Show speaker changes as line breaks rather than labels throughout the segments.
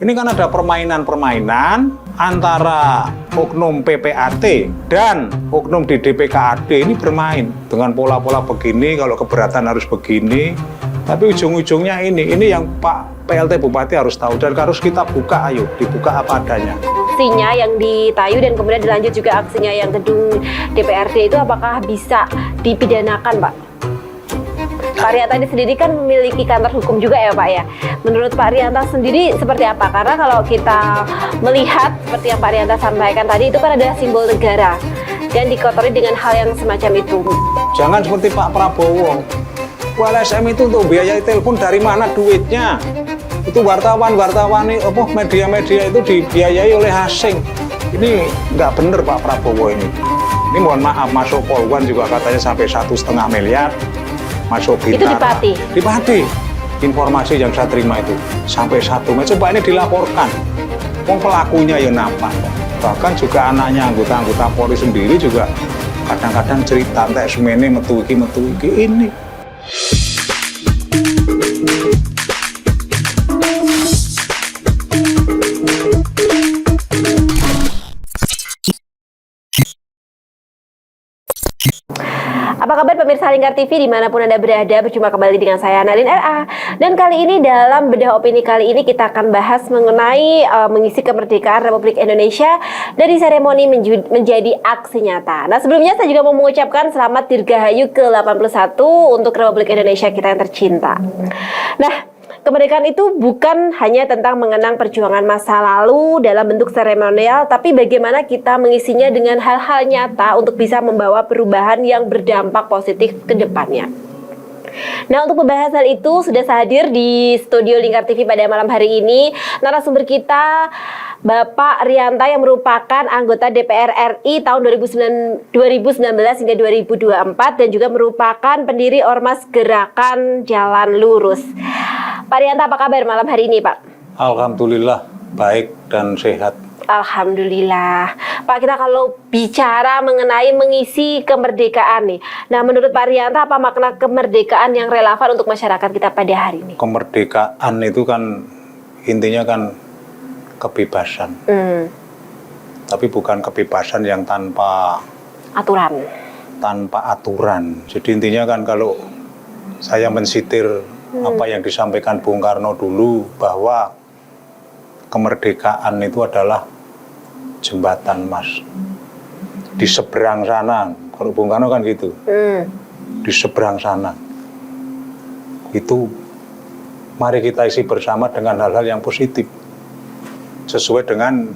Ini kan ada permainan-permainan antara oknum PPAT dan oknum di DPKAD ini bermain dengan pola-pola begini, kalau keberatan harus begini. Tapi ujung-ujungnya ini yang Pak PLT Bupati harus tahu dan harus kita buka, ayo dibuka apa adanya.
Aksinya yang di Tayu dan kemudian dilanjut juga aksinya yang gedung DPRD itu apakah bisa dipidanakan, Pak? Pak Rianta sendiri kan memiliki kantor hukum juga ya Pak ya. Menurut Pak Rianta sendiri seperti apa? Karena kalau kita melihat seperti yang Pak Rianta sampaikan tadi itu kan ada simbol negara dan dikotori dengan hal yang semacam itu.
Jangan seperti Pak Prabowo. LSM itu untuk biaya telepon dari mana duitnya? Itu wartawan-wartawan media-media itu dibiayai oleh asing. Ini nggak bener Pak Prabowo ini. Ini mohon maaf masuk Polwan juga katanya sampai 1,5 miliar. Masuk Bintara.
Itu
Dipati. Informasi yang saya terima itu sampai 1 miliar. Coba ini dilaporkan. Pelakunya ya nampak. Bahkan juga anaknya anggota-anggota Polri sendiri juga kadang-kadang cerita entek semene metu iki ini.
Apa kabar pemirsa Lingkar TV dimanapun Anda berada, berjumpa kembali dengan saya Nadine RA. Dan kali ini dalam Bedah Opini kali ini kita akan bahas mengenai mengisi kemerdekaan Republik Indonesia dari seremoni menjadi aksi nyata. Nah sebelumnya saya juga mau mengucapkan selamat Dirgahayu ke-81 untuk Republik Indonesia kita yang tercinta. Nah kemerdekaan itu bukan hanya tentang mengenang perjuangan masa lalu dalam bentuk seremonial, tapi bagaimana kita mengisinya dengan hal-hal nyata untuk bisa membawa perubahan yang berdampak positif ke depannya. Nah untuk membahas hal itu sudah hadir di studio Lingkar TV pada malam hari ini narasumber kita Bapak Rianta yang merupakan anggota DPR RI tahun 2019 hingga 2024 dan juga merupakan pendiri Ormas Gerakan Jalan Lurus. Pak Rianta, apa kabar malam hari ini, Pak?
Alhamdulillah, baik dan sehat.
Alhamdulillah. Pak, kita kalau bicara mengenai mengisi kemerdekaan nih. Nah, menurut Pak Rianta, apa makna kemerdekaan yang relevan untuk masyarakat kita pada hari ini?
Kemerdekaan itu kan intinya kan kebebasan. Tapi bukan kebebasan yang tanpa aturan. Jadi intinya kan kalau saya mensitir apa yang disampaikan Bung Karno dulu bahwa kemerdekaan itu adalah jembatan Mas. Di seberang sana, kalau Bung Karno kan gitu. Di seberang sana. Itu mari kita isi bersama dengan hal-hal yang positif. Sesuai dengan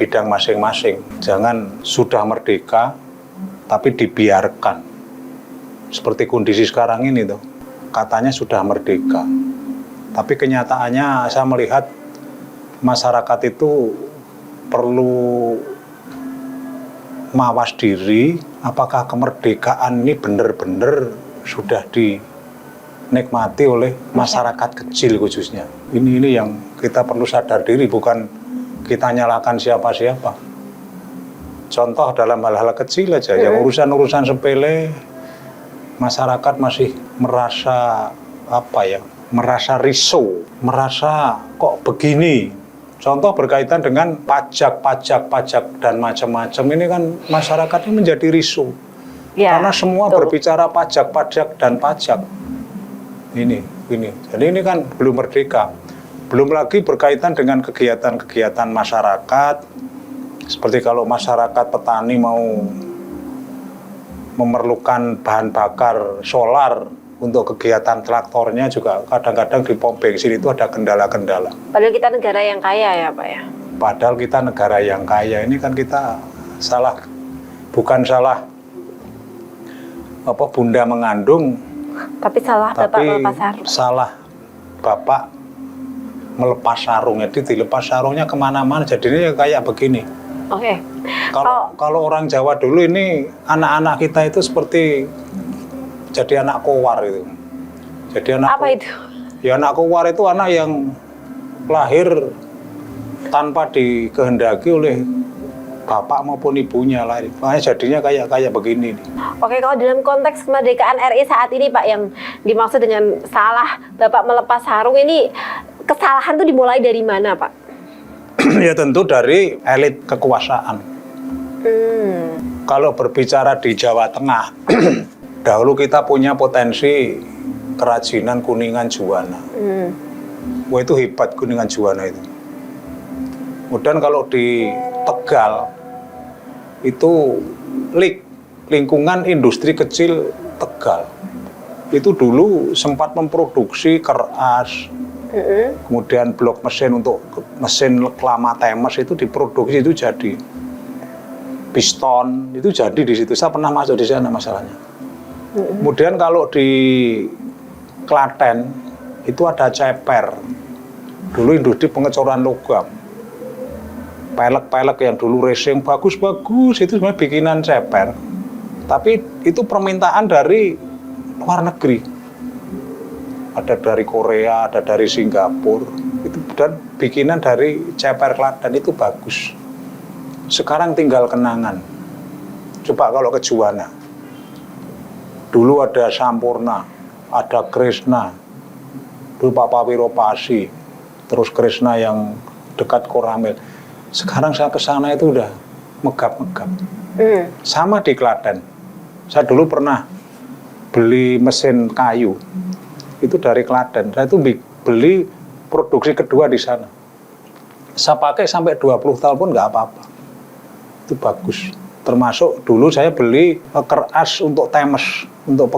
bidang masing-masing. Jangan sudah merdeka tapi dibiarkan. Seperti kondisi sekarang ini tuh. Katanya sudah merdeka, tapi kenyataannya saya melihat masyarakat itu perlu mawas diri, apakah kemerdekaan ini benar-benar sudah dinikmati oleh masyarakat kecil khususnya. Ini yang kita perlu sadar diri, bukan kita nyalakan siapa-siapa. Contoh dalam hal-hal kecil aja, yang urusan-urusan sepele, masyarakat masih merasa merasa risau, merasa kok begini. Contoh berkaitan dengan pajak dan macam-macam ini kan masyarakat ini menjadi risau. Ya, karena semua berbicara pajak dan pajak. Ini. Jadi ini kan belum merdeka. Belum lagi berkaitan dengan kegiatan-kegiatan masyarakat. Seperti kalau masyarakat petani mau memerlukan bahan bakar solar untuk kegiatan traktornya juga kadang-kadang di pom bensin itu ada kendala-kendala.
Padahal kita negara yang kaya ya Pak ya?
Padahal kita negara yang kaya, ini kan kita bukan salah bunda mengandung,
tapi salah Bapak melepas sarung.
Salah Bapak melepas sarung, jadi dilepas sarungnya kemana-mana, jadinya kayak begini.
Oke.
Kalau orang Jawa dulu ini anak-anak kita itu seperti jadi anak kowar itu. Jadi
apa itu?
Ya anak kowar itu anak yang lahir tanpa dikehendaki oleh bapak maupun ibunya lahir. Makanya jadinya kayak begini.
Oke, kalau dalam konteks kemerdekaan RI saat ini Pak yang dimaksud dengan salah Bapak melepas sarung ini, kesalahan tuh dimulai dari mana Pak?
Ya tentu dari elit kekuasaan. Kalau berbicara di Jawa Tengah, dahulu kita punya potensi kerajinan Kuningan Juwana. Wah itu hebat Kuningan Juwana itu. Kemudian kalau di Tegal, itu lingkungan industri kecil Tegal. Itu dulu sempat memproduksi keras, kemudian blok mesin untuk mesin kelama temes itu diproduksi, itu jadi piston, itu jadi di situ. Saya pernah masuk di sana masalahnya. Kemudian kalau di Klaten itu ada ceper, dulu industri pengecoran logam. Pelek-pelek yang dulu racing bagus-bagus itu sebenarnya bikinan ceper, tapi itu permintaan dari luar negeri. Ada dari Korea, ada dari Singapura, itu dan bikinan dari ceper Klaten itu bagus. Sekarang tinggal kenangan. Coba kalau ke Juwana, dulu ada Sampurna, ada Krishna, dulu Pak Pawiropasi, terus Krishna yang dekat Koramil. Sekarang saya ke sana itu udah megap-megap. Sama di Klaten. Saya dulu pernah beli mesin kayu. Itu dari Klaten. Saya itu beli produksi kedua di sana. Saya pakai sampai 20 tahun pun nggak apa-apa. Itu bagus. Termasuk dulu saya beli keras untuk temes, untuk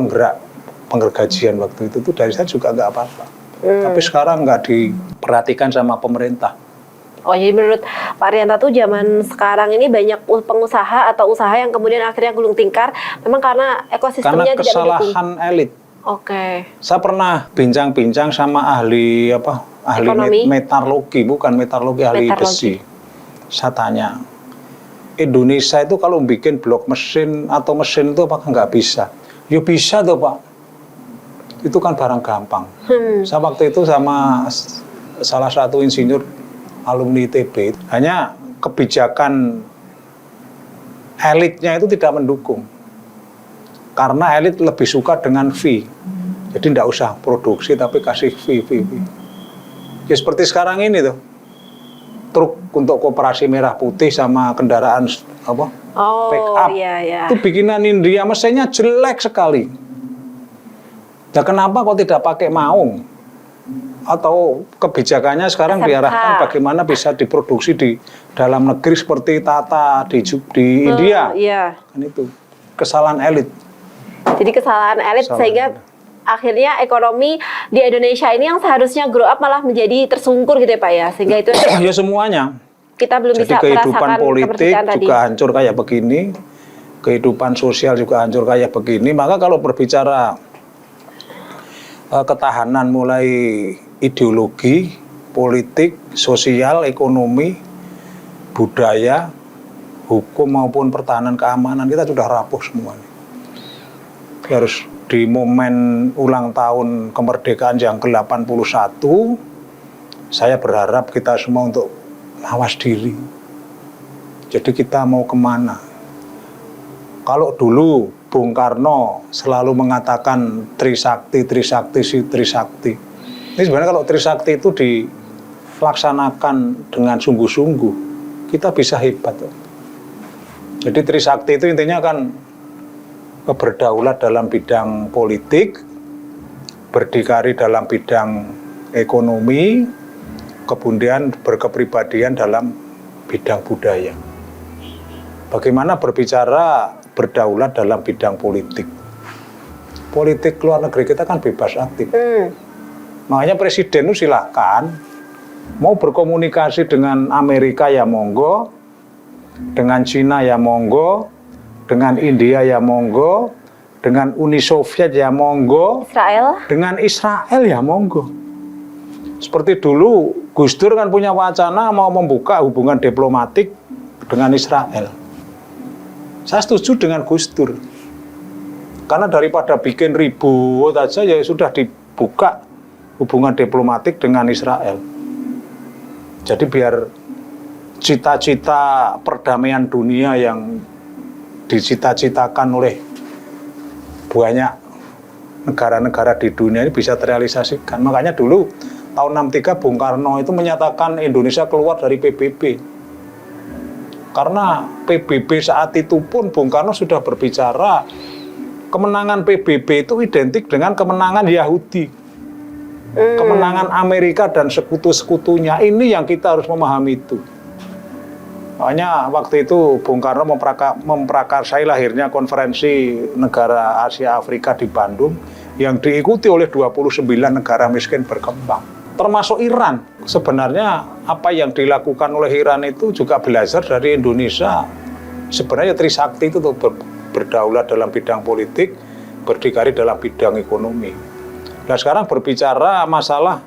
penggergajian waktu itu dari saya juga nggak apa-apa. Tapi sekarang nggak diperhatikan sama pemerintah.
Oh, jadi menurut Pak Rianta tuh zaman sekarang ini banyak pengusaha atau usaha yang kemudian akhirnya gulung tingkar memang karena ekosistemnya tidak mendukung.
Karena kesalahan elit.
Oke.
Saya pernah bincang-bincang sama ahli metalurgi, bukan metalurgi, ahli besi. Saya tanya, Indonesia itu kalau bikin blok mesin atau mesin itu apakah nggak bisa? Ya bisa tuh Pak. Itu kan barang gampang. Saya waktu itu sama salah satu insinyur alumni ITB, hanya kebijakan elitnya itu tidak mendukung. Karena elit lebih suka dengan fee. Jadi tidak usah produksi tapi kasih fee. Ya seperti sekarang ini tuh. Truk untuk Koperasi Merah Putih sama kendaraan pick up.
Iya.
Itu bikinan India, mesinnya jelek sekali. Ya kenapa kok tidak pakai maung? Atau kebijakannya sekarang diarahkan bagaimana bisa diproduksi di dalam negeri seperti Tata di India.
Iya.
Kan itu kesalahan elit.
Jadi kesalahan elit sehingga akhirnya ekonomi di Indonesia ini yang seharusnya grow up malah menjadi tersungkur gitu ya Pak ya. Sehingga itu
ya semuanya.
Kita belum
jadi
bisa
kehidupan
merasakan
politik juga
tadi.
hancur kayak begini. Kehidupan sosial juga hancur kayak begini. Maka kalau berbicara ketahanan mulai ideologi, politik, sosial, ekonomi, budaya, hukum maupun pertahanan keamanan kita sudah rapuh semuanya. Harus di momen ulang tahun kemerdekaan yang ke-81, saya berharap kita semua untuk mawas diri. Jadi kita mau kemana? Kalau dulu Bung Karno selalu mengatakan Trisakti. Ini sebenarnya kalau Trisakti itu dilaksanakan dengan sungguh-sungguh, kita bisa hebat. Jadi Trisakti itu intinya kan berdaulat dalam bidang politik, berdikari dalam bidang ekonomi, kemudian berkepribadian dalam bidang budaya. Bagaimana berbicara berdaulat dalam bidang politik? Politik luar negeri kita kan bebas aktif. Makanya presiden itu silakan mau berkomunikasi dengan Amerika ya monggo, dengan Cina ya monggo, dengan India ya monggo, dengan Uni Soviet ya monggo, dengan Israel ya monggo. Seperti dulu Gus Dur kan punya wacana mau membuka hubungan diplomatik dengan Israel. Saya setuju dengan Gus Dur. Karena daripada bikin ribut aja ya sudah dibuka hubungan diplomatik dengan Israel. Jadi biar cita-cita perdamaian dunia yang dicita-citakan oleh banyak negara-negara di dunia ini bisa terrealisasikan. Makanya dulu tahun 63 Bung Karno itu menyatakan Indonesia keluar dari PBB. Karena PBB saat itu pun Bung Karno sudah berbicara kemenangan PBB itu identik dengan kemenangan Yahudi. Kemenangan Amerika dan sekutu-sekutunya. Ini yang kita harus memahami itu. Makanya waktu itu Bung Karno memprakarsai lahirnya konferensi negara Asia Afrika di Bandung yang diikuti oleh 29 negara miskin berkembang. Termasuk Iran. Sebenarnya apa yang dilakukan oleh Iran itu juga belajar dari Indonesia. Sebenarnya Trisakti itu berdaulat dalam bidang politik, berdikari dalam bidang ekonomi. Nah sekarang berbicara masalah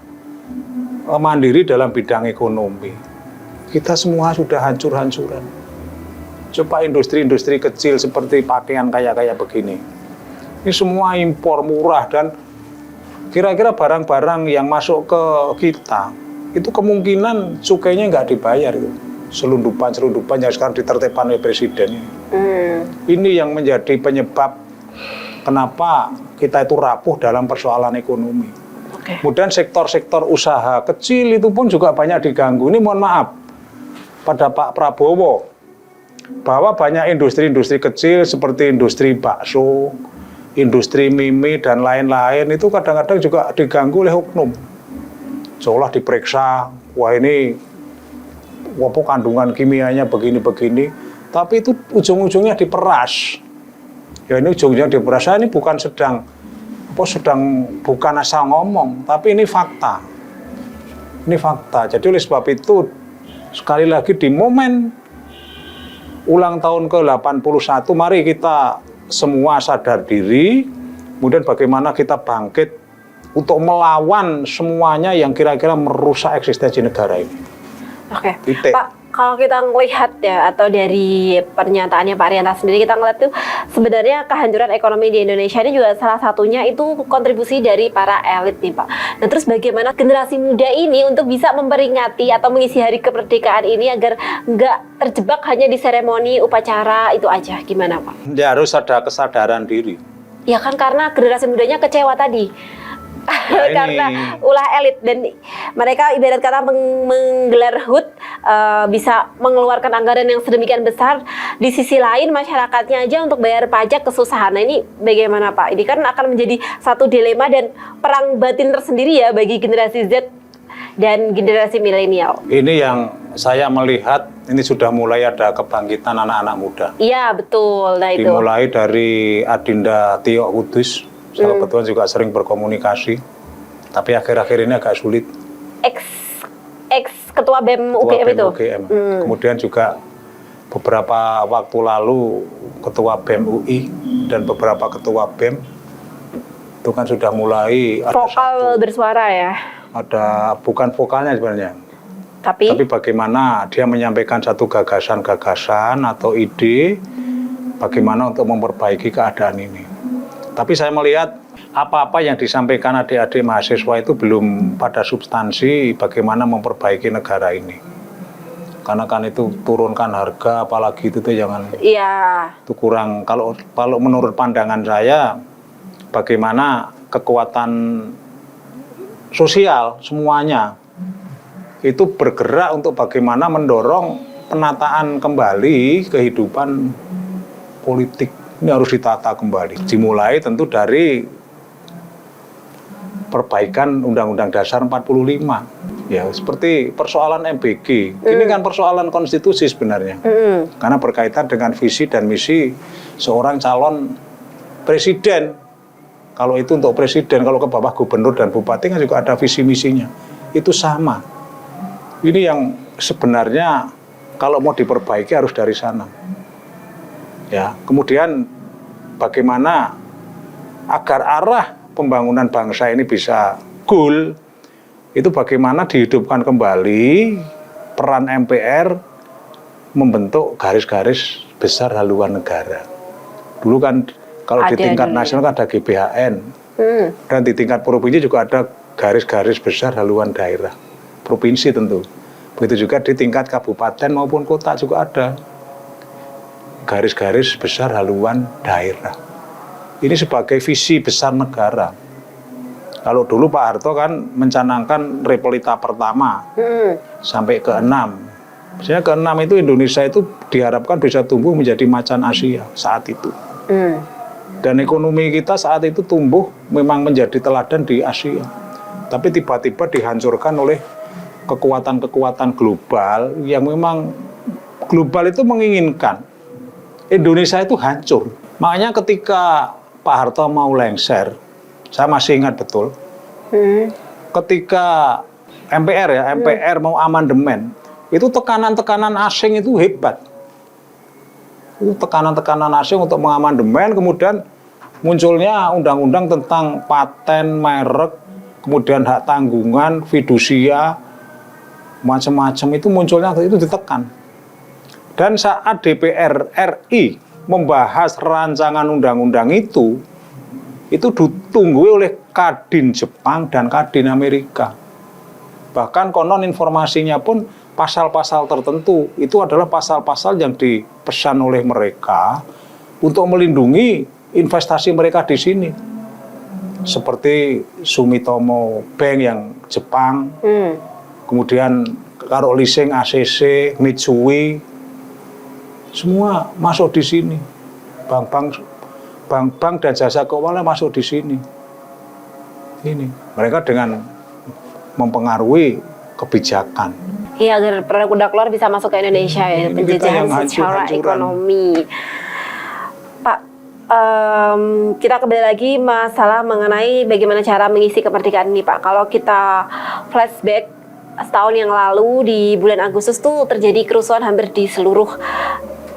mandiri dalam bidang ekonomi. Kita semua sudah hancur-hancuran. Coba industri-industri kecil seperti pakaian kayak begini. Ini semua impor murah dan kira-kira barang-barang yang masuk ke kita itu kemungkinan cukainya nggak dibayar itu. Selundupan yang sekarang ditertibkan oleh presiden. Ini yang menjadi penyebab kenapa kita itu rapuh dalam persoalan ekonomi. Kemudian sektor-sektor usaha kecil itu pun juga banyak diganggu. Ini mohon maaf pada Pak Prabowo bahwa banyak industri-industri kecil seperti industri bakso, industri mie dan lain-lain itu kadang-kadang juga diganggu oleh oknum. Seolah diperiksa, wah ini apa kandungan kimianya begini-begini, tapi itu ujung-ujungnya diperas. Ya ini ujungnya diperas. Ini bukan bukan asal ngomong, tapi ini fakta. Ini fakta. Jadi oleh sebab itu sekali lagi di momen ulang tahun ke-81 mari kita semua sadar diri, kemudian bagaimana kita bangkit untuk melawan semuanya yang kira-kira merusak eksistensi negara ini.
Oke, Pak, kalau kita melihat ya, atau dari pernyataannya Pak Rianta sendiri, kita ngeliat tuh sebenarnya kehancuran ekonomi di Indonesia ini juga salah satunya itu kontribusi dari para elit nih Pak. Nah terus bagaimana generasi muda ini untuk bisa memperingati atau mengisi hari kemerdekaan ini agar nggak terjebak hanya di seremoni upacara itu aja, gimana Pak?
Ya harus ada kesadaran diri.
Ya kan karena generasi mudanya kecewa tadi. Nah, karena ulah elit dan mereka ibarat kata menggelar HUT bisa mengeluarkan anggaran yang sedemikian besar, di sisi lain masyarakatnya aja untuk bayar pajak kesusahan. Nah ini bagaimana Pak? Ini kan akan menjadi satu dilema dan perang batin tersendiri ya bagi generasi Z dan generasi milenial. Ini
yang saya melihat ini sudah mulai ada kebangkitan anak-anak muda.
Iya betul. Nah itu
dimulai dari Adinda Tio Kudus. Saya kebetulan juga sering berkomunikasi, tapi akhir-akhir ini agak sulit.
Ex ketua BEM UGM itu.
Kemudian juga beberapa waktu lalu ketua BEM UI dan beberapa ketua BEM itu kan sudah mulai ada
vokal bersuara ya.
Ada bukan vokalnya sebenarnya. Tapi bagaimana dia menyampaikan satu gagasan-gagasan atau ide bagaimana untuk memperbaiki keadaan ini. Tapi saya melihat apa-apa yang disampaikan adik-adik mahasiswa itu belum pada substansi bagaimana memperbaiki negara ini. Karena kan itu turunkan harga, apalagi itu tuh jangan. Iya. Itu kurang. Kalau menurut pandangan saya, bagaimana kekuatan sosial semuanya itu bergerak untuk bagaimana mendorong penataan kembali kehidupan politik. Ini harus ditata kembali. Dimulai tentu dari perbaikan Undang-Undang Dasar 45. Ya, seperti persoalan MBG. Ini kan persoalan konstitusi sebenarnya. Karena berkaitan dengan visi dan misi seorang calon presiden. Kalau itu untuk presiden, kalau ke bawah gubernur dan bupati kan juga ada visi misinya. Itu sama. Ini yang sebenarnya kalau mau diperbaiki harus dari sana. Ya, kemudian bagaimana agar arah pembangunan bangsa ini bisa goal, itu bagaimana dihidupkan kembali peran MPR membentuk garis-garis besar haluan negara. Dulu kan kalau di tingkat nasional kan ada GBHN, dan di tingkat provinsi juga ada garis-garis besar haluan daerah, provinsi tentu. Begitu juga di tingkat kabupaten maupun kota juga ada garis-garis besar haluan daerah. Ini sebagai visi besar negara. Kalau dulu Pak Harto kan mencanangkan repelita pertama sampai ke-6. Misalnya ke-6 itu Indonesia itu diharapkan bisa tumbuh menjadi macan Asia saat itu. Dan ekonomi kita saat itu tumbuh memang menjadi teladan di Asia. Tapi tiba-tiba dihancurkan oleh kekuatan-kekuatan global yang memang global itu menginginkan Indonesia itu hancur. Makanya ketika Pak Harto mau lengser, saya masih ingat betul, ketika MPR mau amandemen, itu tekanan-tekanan asing itu hebat. Itu tekanan-tekanan asing untuk mengamandemen, kemudian munculnya undang-undang tentang paten, merek, kemudian hak tanggungan, fidusia, macam-macam itu munculnya itu ditekan. Dan saat DPR RI membahas rancangan undang-undang itu ditunggu oleh Kadin Jepang dan Kadin Amerika. Bahkan konon informasinya pun pasal-pasal tertentu itu adalah pasal-pasal yang dipesan oleh mereka untuk melindungi investasi mereka di sini. Seperti Sumitomo Bank yang Jepang, kemudian Karo Leasing ACC, Mitsui, semua masuk di sini. Bank-bank dan jasa keuangan masuk di sini. Ini mereka dengan mempengaruhi kebijakan.
Iya, agar produk luar bisa masuk ke Indonesia ya, penjajahan secara ekonomi. Pak, kita kembali lagi masalah mengenai bagaimana cara mengisi kemerdekaan ini, Pak. Kalau kita flashback setahun yang lalu di bulan Agustus tuh terjadi kerusuhan hampir di seluruh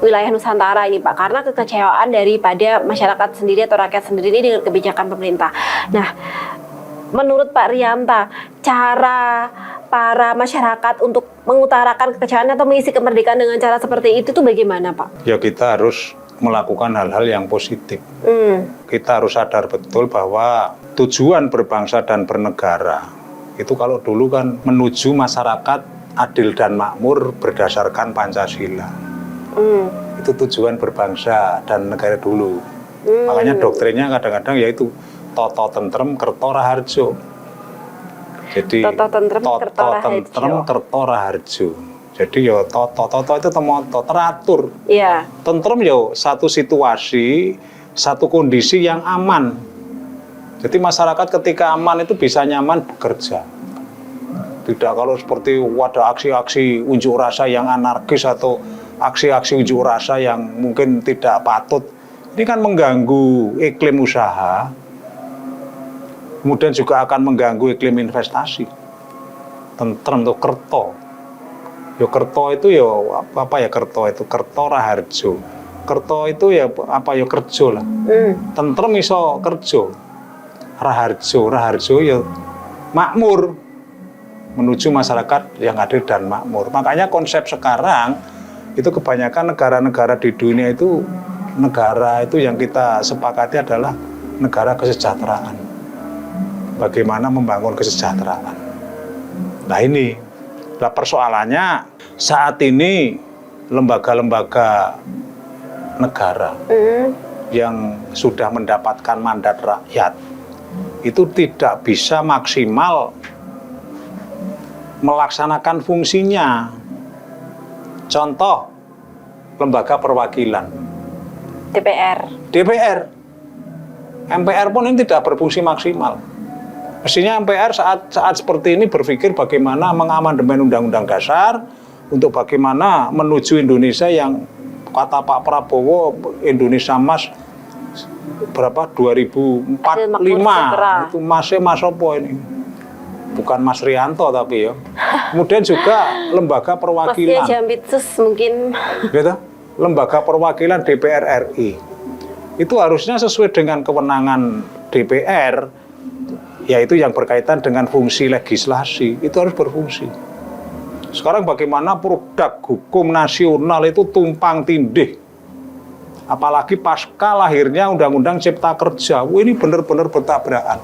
wilayah Nusantara ini, Pak, karena kekecewaan daripada masyarakat sendiri atau rakyat sendiri ini dengan kebijakan pemerintah. Nah, menurut Pak Rianta, cara para masyarakat untuk mengutarakan kekecewaan atau mengisi kemerdekaan dengan cara seperti itu tuh bagaimana, Pak?
Ya, kita harus melakukan hal-hal yang positif. Kita harus sadar betul bahwa tujuan berbangsa dan bernegara itu kalau dulu kan menuju masyarakat adil dan makmur berdasarkan Pancasila. Itu tujuan berbangsa dan negara dulu. Makanya doktrinnya kadang-kadang yaitu Toto Tentrem Kerto Raharjo. Jadi
Toto Tentrem
Kerto Raharjo. Jadi ya Toto itu temoto teratur.
Iya.
Tentrem ya satu situasi, satu kondisi yang aman. Jadi masyarakat ketika aman itu bisa nyaman bekerja. Tidak kalau seperti ada aksi-aksi unjuk rasa yang anarkis atau aksi-aksi unjuk rasa yang mungkin tidak patut. Ini kan mengganggu iklim usaha, kemudian juga akan mengganggu iklim investasi. Tentrem itu kerto. Yo kerto itu yo apa ya kerto itu Kerto Raharjo. Kerto itu ya apa ya kerja lah. Tentrem iso kerja. Raharjo ya makmur menuju masyarakat yang adil dan makmur. Makanya konsep sekarang itu kebanyakan negara-negara di dunia itu negara itu yang kita sepakati adalah negara kesejahteraan. Bagaimana membangun kesejahteraan. Nah ini, nah persoalannya saat ini lembaga-lembaga negara yang sudah mendapatkan mandat rakyat itu tidak bisa maksimal melaksanakan fungsinya. Contoh, lembaga perwakilan. DPR. MPR pun ini tidak berfungsi maksimal. Mestinya MPR saat seperti ini berpikir bagaimana mengamandemen Undang-Undang Dasar untuk bagaimana menuju Indonesia yang kata Pak Prabowo Indonesia Emas berapa 2045 itu masih Mas Opo ini. Bukan Mas Rianto tapi ya. Kemudian juga lembaga perwakilan.
Mas Jambitsus mungkin.
Gitu? Lembaga perwakilan DPR RI. Itu harusnya sesuai dengan kewenangan DPR, yaitu yang berkaitan dengan fungsi legislasi, itu harus berfungsi. Sekarang bagaimana produk hukum nasional itu tumpang tindih. Apalagi pasca lahirnya Undang-Undang Cipta Kerja. Ini benar-benar bertabrakan.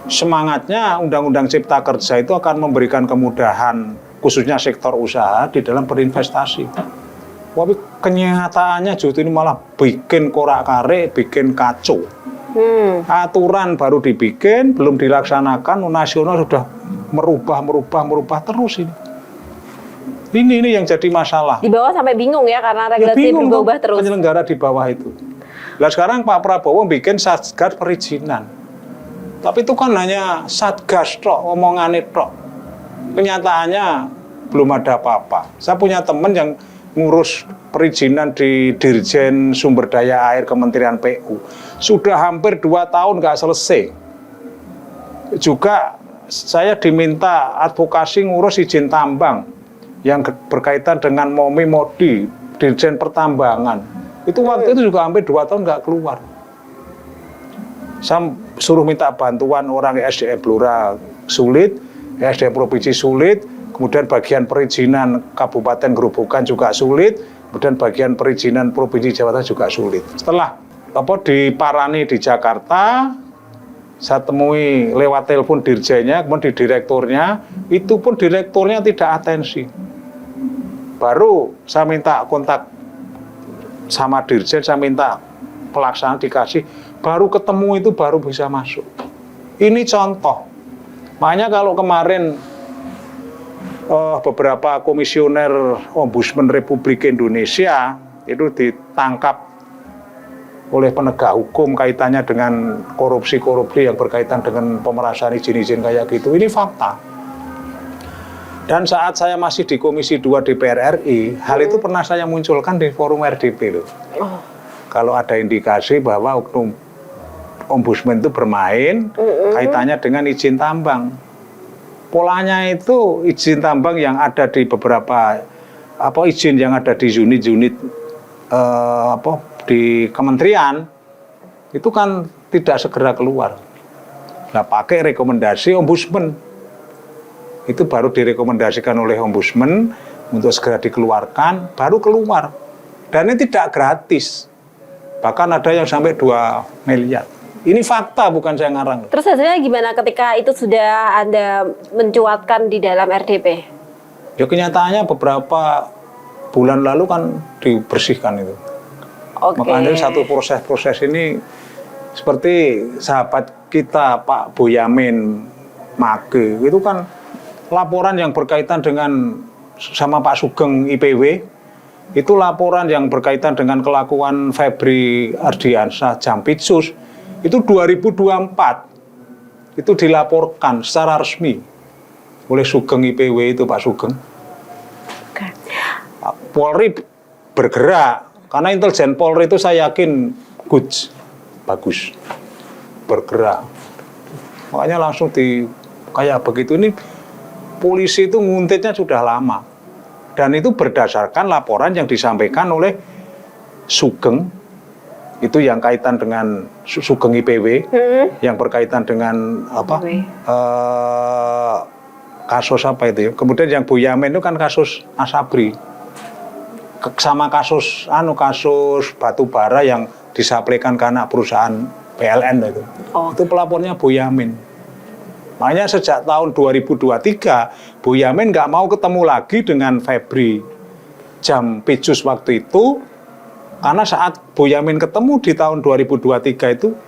Semangatnya Undang-Undang Cipta Kerja itu akan memberikan kemudahan khususnya sektor usaha di dalam berinvestasi. Tapi kenyataannya justru ini malah bikin korak-karik, bikin kacau. Aturan baru dibikin, belum dilaksanakan, nasional sudah merubah terus ini. Ini yang jadi masalah.
Di bawah sampai bingung ya karena regulasi berubah terus.
Penyelenggara di bawah itu. Nah sekarang Pak Prabowo bikin satgas perizinan. Tapi itu kan hanya satgas tok, omongannya tok. Kenyataannya belum ada apa-apa. Saya punya teman yang ngurus perizinan di Dirjen Sumber Daya Air Kementerian PU. Sudah hampir 2 tahun nggak selesai. Juga saya diminta advokasi ngurus izin tambang yang berkaitan dengan MOMI-MODI, Dirjen Pertambangan. Itu waktu itu juga hampir 2 tahun nggak keluar. Saya suruh minta bantuan orang SDM Blora sulit, SDM Provinsi sulit, kemudian bagian perizinan Kabupaten Gerobokan juga sulit, kemudian bagian perizinan Provinsi Jawa Tengah juga sulit. Setelah diparani di Jakarta, saya temui lewat telepon dirjennya, kemudian di direkturnya, itu pun direkturnya tidak atensi. Baru saya minta kontak sama dirjen, saya minta pelaksanaan dikasih, baru ketemu itu baru bisa masuk. Ini contoh. Makanya kalau kemarin beberapa komisioner Ombudsman Republik Indonesia itu ditangkap oleh penegak hukum kaitannya dengan korupsi-korupsi yang berkaitan dengan pemerasan izin-izin kayak gitu, ini fakta. Dan saat saya masih di Komisi 2 DPR RI, hal itu pernah saya munculkan di forum RDP loh. Kalau ada indikasi bahwa oknum Ombudsman itu bermain kaitannya dengan izin tambang. Polanya itu izin tambang yang ada di beberapa izin yang ada di unit-unit di kementerian itu kan tidak segera keluar. Nah, pakai rekomendasi Ombudsman. Itu baru direkomendasikan oleh Ombudsman untuk segera dikeluarkan, baru keluar. Dan ini tidak gratis. Bahkan ada yang sampai 2 miliar. Ini fakta, bukan saya ngarang.
Terus hasilnya gimana ketika itu sudah Anda mencuatkan di dalam RDP?
Ya kenyataannya beberapa bulan lalu kan dibersihkan itu. Makanya satu proses ini seperti sahabat kita Pak Boyamin Mage, itu kan laporan yang berkaitan dengan sama Pak Sugeng IPW, itu laporan yang berkaitan dengan kelakuan Febri Ardiansyah Jampitsus, itu 2024 itu dilaporkan secara resmi oleh Sugeng IPW itu Pak Sugeng. Polri bergerak, karena intelijen Polri itu saya yakin bagus, bergerak. Makanya langsung kayak begitu. Ini polisi itu nguntitnya sudah lama. Dan itu berdasarkan laporan yang disampaikan oleh Sugeng, itu yang kaitan dengan Sugeng IPW, yang berkaitan dengan kasus apa itu ya. Kemudian yang Boyamin itu kan kasus Asabri. Sama kasus batu bara yang disampaikan ke anak perusahaan PLN itu. Itu pelapornya Boyamin. Makanya sejak tahun 2023, Boyamin nggak mau ketemu lagi dengan Febri Jampitsus waktu itu, karena saat Boyamin ketemu di tahun 2023 itu,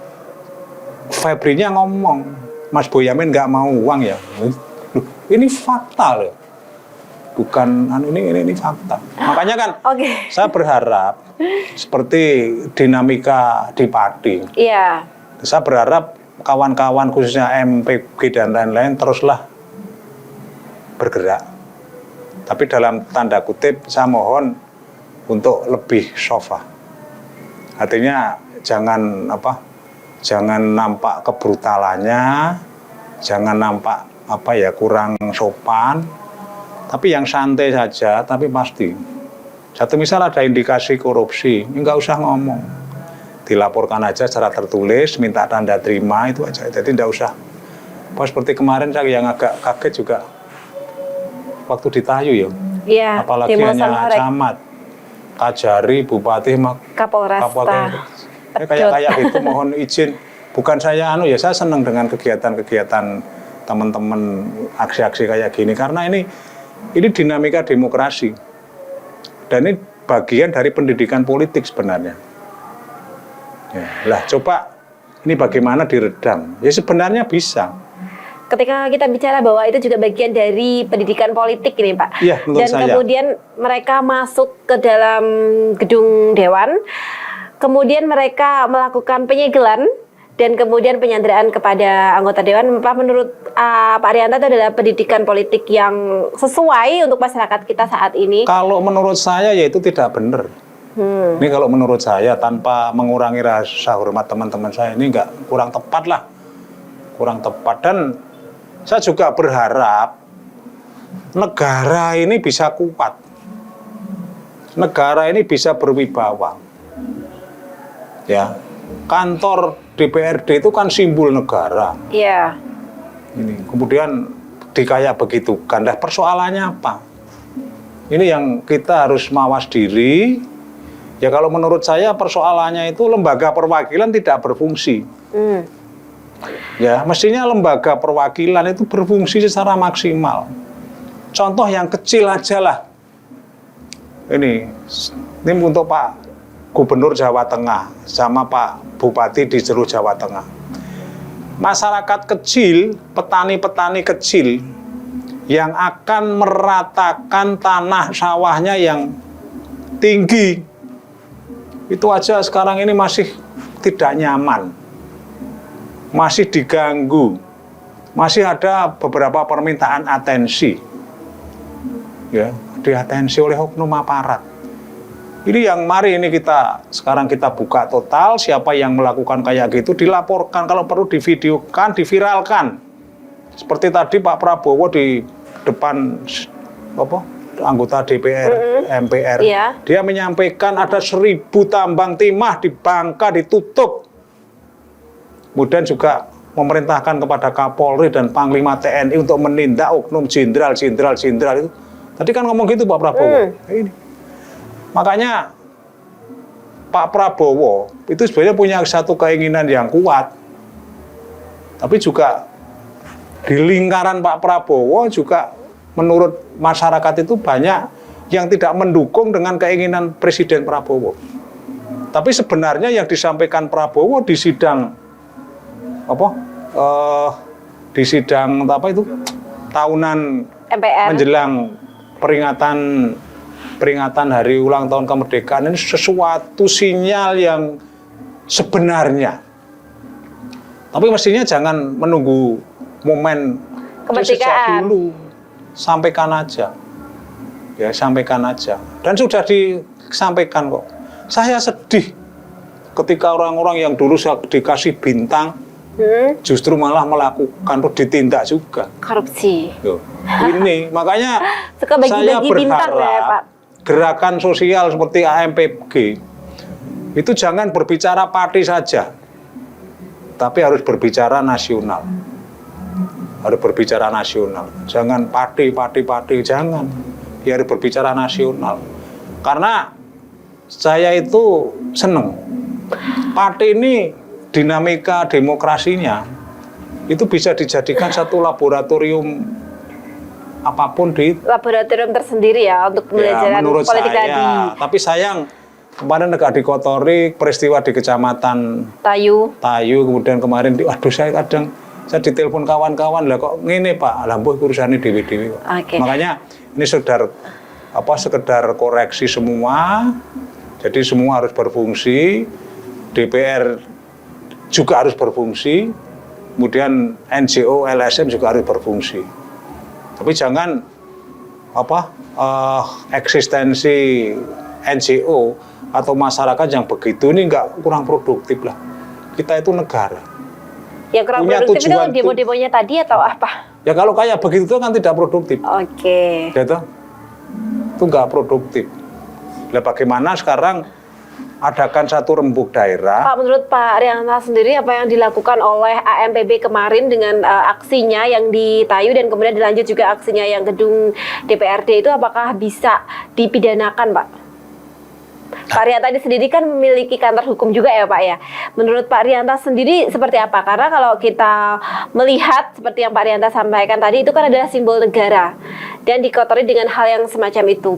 Febrinya ngomong, Mas Boyamin nggak mau uang ya. Ini fakta loh. Bukan ini fakta. Makanya kan saya berharap seperti dinamika di Pati.
Iya.
Saya berharap kawan-kawan khususnya MPG dan lain-lain teruslah bergerak. Tapi dalam tanda kutip saya mohon untuk lebih sofa. Artinya jangan nampak kebrutalannya, jangan nampak kurang sopan. Tapi yang santai saja, tapi pasti. Satu misal ada indikasi korupsi, enggak usah ngomong. Dilaporkan aja secara tertulis, minta tanda terima, itu aja. Jadi tidak usah. Seperti kemarin saya yang agak kaget juga waktu di Tayu ya.
Iya.
Apalagi hanya camat, Kajari, Bupati, Kapolresta. Kayak gitu mohon izin. Bukan saya saya senang dengan kegiatan-kegiatan teman-teman aksi-aksi kayak gini karena ini dinamika demokrasi. Dan ini bagian dari pendidikan politik sebenarnya. Ya, lah coba Ini bagaimana diredam? Ya sebenarnya bisa.
Ketika kita bicara bahwa itu juga bagian dari pendidikan politik ini Pak.
Iya, menurut
Dan
saya.
kemudian mereka masuk ke dalam gedung dewan, kemudian mereka melakukan penyegelan dan kemudian penyanderaan kepada anggota dewan. Pak, menurut Pak Rianta itu adalah pendidikan politik yang sesuai untuk masyarakat kita saat ini.
Kalau menurut saya ya itu tidak benar. Ini kalau menurut saya tanpa mengurangi rasa hormat teman-teman saya ini kurang tepat lah. Kurang tepat. Dan saya juga berharap negara ini bisa kuat. Negara ini bisa berwibawa. Ya. Kantor DPRD itu kan simbol negara.
Iya.
Ini kemudian dikayak begitu. Nah, persoalannya apa? Ini yang kita harus mawas diri. Ya kalau menurut saya persoalannya itu lembaga perwakilan tidak berfungsi. Ya, mestinya lembaga perwakilan itu berfungsi secara maksimal. Contoh yang kecil aja lah. Ini untuk Pak Gubernur Jawa Tengah sama Pak Bupati di seluruh Jawa Tengah. Masyarakat kecil, petani-petani kecil yang akan meratakan tanah sawahnya yang tinggi. Itu aja sekarang ini masih tidak nyaman. Masih diganggu, masih ada beberapa permintaan atensi, ya, diatensi oleh oknum aparat. Ini yang mari ini sekarang kita buka total, siapa yang melakukan kayak gitu dilaporkan, kalau perlu divideokan, diviralkan. Seperti tadi Pak Prabowo di depan anggota DPR, MPR, dia menyampaikan ada 1.000 tambang timah di Bangka ditutup. Kemudian juga memerintahkan kepada Kapolri dan Panglima TNI untuk menindak oknum jenderal itu. Tadi kan ngomong gitu Pak Prabowo. Ini. Makanya Pak Prabowo itu sebenarnya punya satu keinginan yang kuat. Tapi juga di lingkaran Pak Prabowo juga menurut masyarakat itu banyak yang tidak mendukung dengan keinginan Presiden Prabowo. Tapi sebenarnya yang disampaikan Prabowo di sidang tahunan
MPR
menjelang peringatan hari ulang tahun kemerdekaan ini sesuatu sinyal yang sebenarnya. Tapi mestinya jangan menunggu momen
kemerdekaan
dulu, sampaikan aja. Ya, sampaikan aja. Dan sudah disampaikan kok. Saya sedih ketika orang-orang yang dulu dikasih bintang justru malah melakukan ditindak juga
korupsi.
Ini makanya saya
bintang,
berharap
ya, Pak.
Gerakan sosial seperti AMPG itu jangan berbicara parti saja, tapi harus berbicara nasional. Harus berbicara nasional. Jangan parti, jangan. Ya harus berbicara nasional. Karena saya itu seneng. Parti ini dinamika demokrasinya itu bisa dijadikan satu laboratorium apapun di
laboratorium tersendiri ya untuk pembelajaran politik
saya,
tadi.
Tapi sayang kemarin agak dikotori peristiwa di kecamatan
Tayu,
kemudian kemarin saya ditelepon kawan-kawan lah kok ngene Pak, lampuh urusane dewi-dewi. Makanya ini sekedar koreksi semua. Jadi semua harus berfungsi. DPR juga harus berfungsi, kemudian NGO, LSM juga harus berfungsi. Tapi jangan eksistensi NGO atau masyarakat yang begitu ini kurang produktif lah. Kita itu negara.
Yang kurang
punya
produktif itu
tujuan
demo-demonya tadi atau apa?
Ya kalau kayak begitu kan tidak produktif.
Oke.
Gitu? Itu nggak produktif. Nah, bagaimana sekarang adakan satu rembuk daerah.
Pak, menurut Pak Rianta sendiri apa yang dilakukan oleh AMPB kemarin dengan aksinya yang di Tayu dan kemudian dilanjut juga aksinya yang gedung DPRD itu apakah bisa dipidanakan, Pak? Pak Rianta sendiri kan memiliki kantor hukum juga ya Pak ya. Menurut Pak Rianta sendiri seperti apa? Karena kalau kita melihat seperti yang Pak Rianta sampaikan tadi itu kan adalah simbol negara. dan dikotori dengan hal yang semacam itu.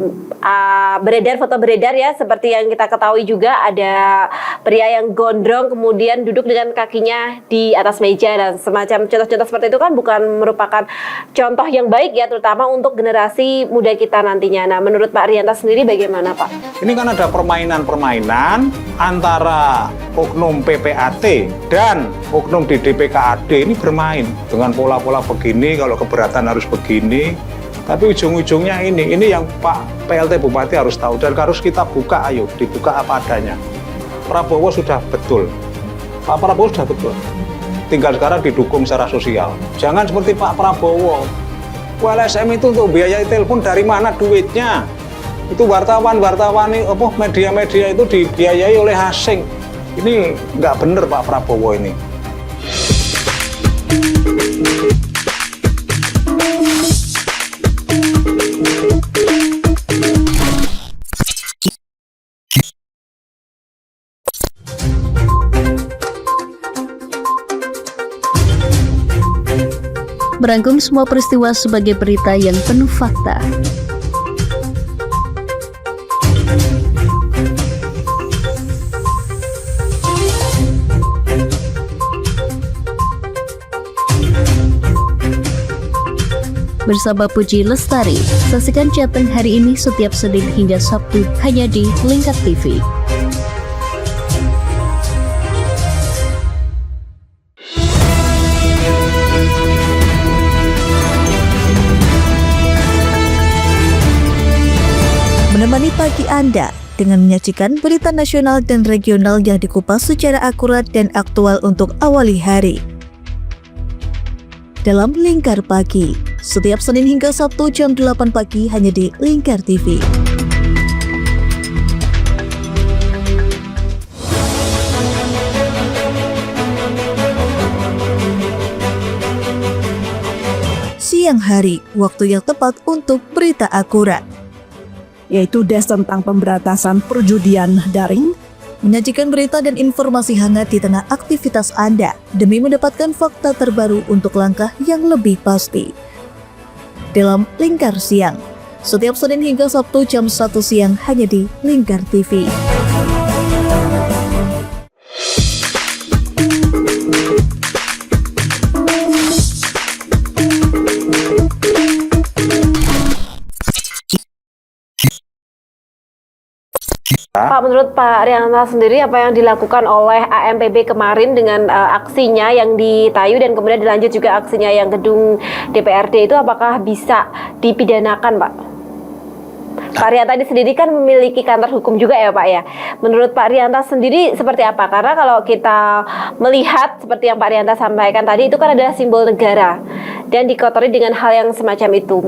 Foto beredar ya, seperti yang kita ketahui juga ada pria yang gondrong kemudian duduk dengan kakinya di atas meja dan semacam contoh-contoh seperti itu kan bukan merupakan contoh yang baik ya, terutama untuk generasi muda kita nantinya. Nah, menurut Pak Rianta sendiri bagaimana Pak?
Ini kan ada permainan-permainan antara oknum PPAT dan oknum di DPKAD ini bermain dengan pola-pola begini, kalau keberatan harus begini. Tapi ujung-ujungnya ini yang Pak PLT Bupati harus tahu dan harus kita buka, ayo dibuka apa adanya. Prabowo sudah betul, Pak Prabowo sudah betul. Tinggal sekarang didukung secara sosial. Jangan seperti Pak Prabowo. LSM itu untuk biaya telepon dari mana duitnya? Itu wartawan-wartawan, media-media itu dibiayai oleh asing. Ini nggak benar Pak Prabowo ini.
Merangkum semua peristiwa sebagai berita yang penuh fakta. Bersama Puji Lestari, saksikan Jateng hari ini setiap Senin hingga Sabtu hanya di Lingkar TV.
Menemani pagi Anda dengan menyajikan berita nasional dan regional yang dikupas secara akurat dan aktual untuk awali hari. Dalam Lingkar Pagi, setiap Senin hingga Sabtu jam 8 pagi hanya di Lingkar TV. Siang hari, waktu yang tepat untuk berita akurat.
Yaitu Des tentang pemberantasan perjudian daring,
Menyajikan berita dan informasi hangat di tengah aktivitas Anda demi mendapatkan fakta terbaru untuk langkah yang lebih pasti. Dalam Lingkar Siang, setiap Senin hingga Sabtu jam 1 siang hanya di Lingkar TV.
Pak, menurut Pak Rianta sendiri apa yang dilakukan oleh AMPB kemarin dengan aksinya yang di Tayu dan kemudian dilanjut juga aksinya yang gedung DPRD itu apakah bisa dipidanakan, Pak? Pak Rianta sendiri kan memiliki kantor hukum juga ya Pak ya. Menurut Pak Rianta sendiri seperti apa? Karena kalau kita melihat seperti yang Pak Rianta sampaikan tadi itu kan adalah simbol negara dan dikotori dengan hal yang semacam itu.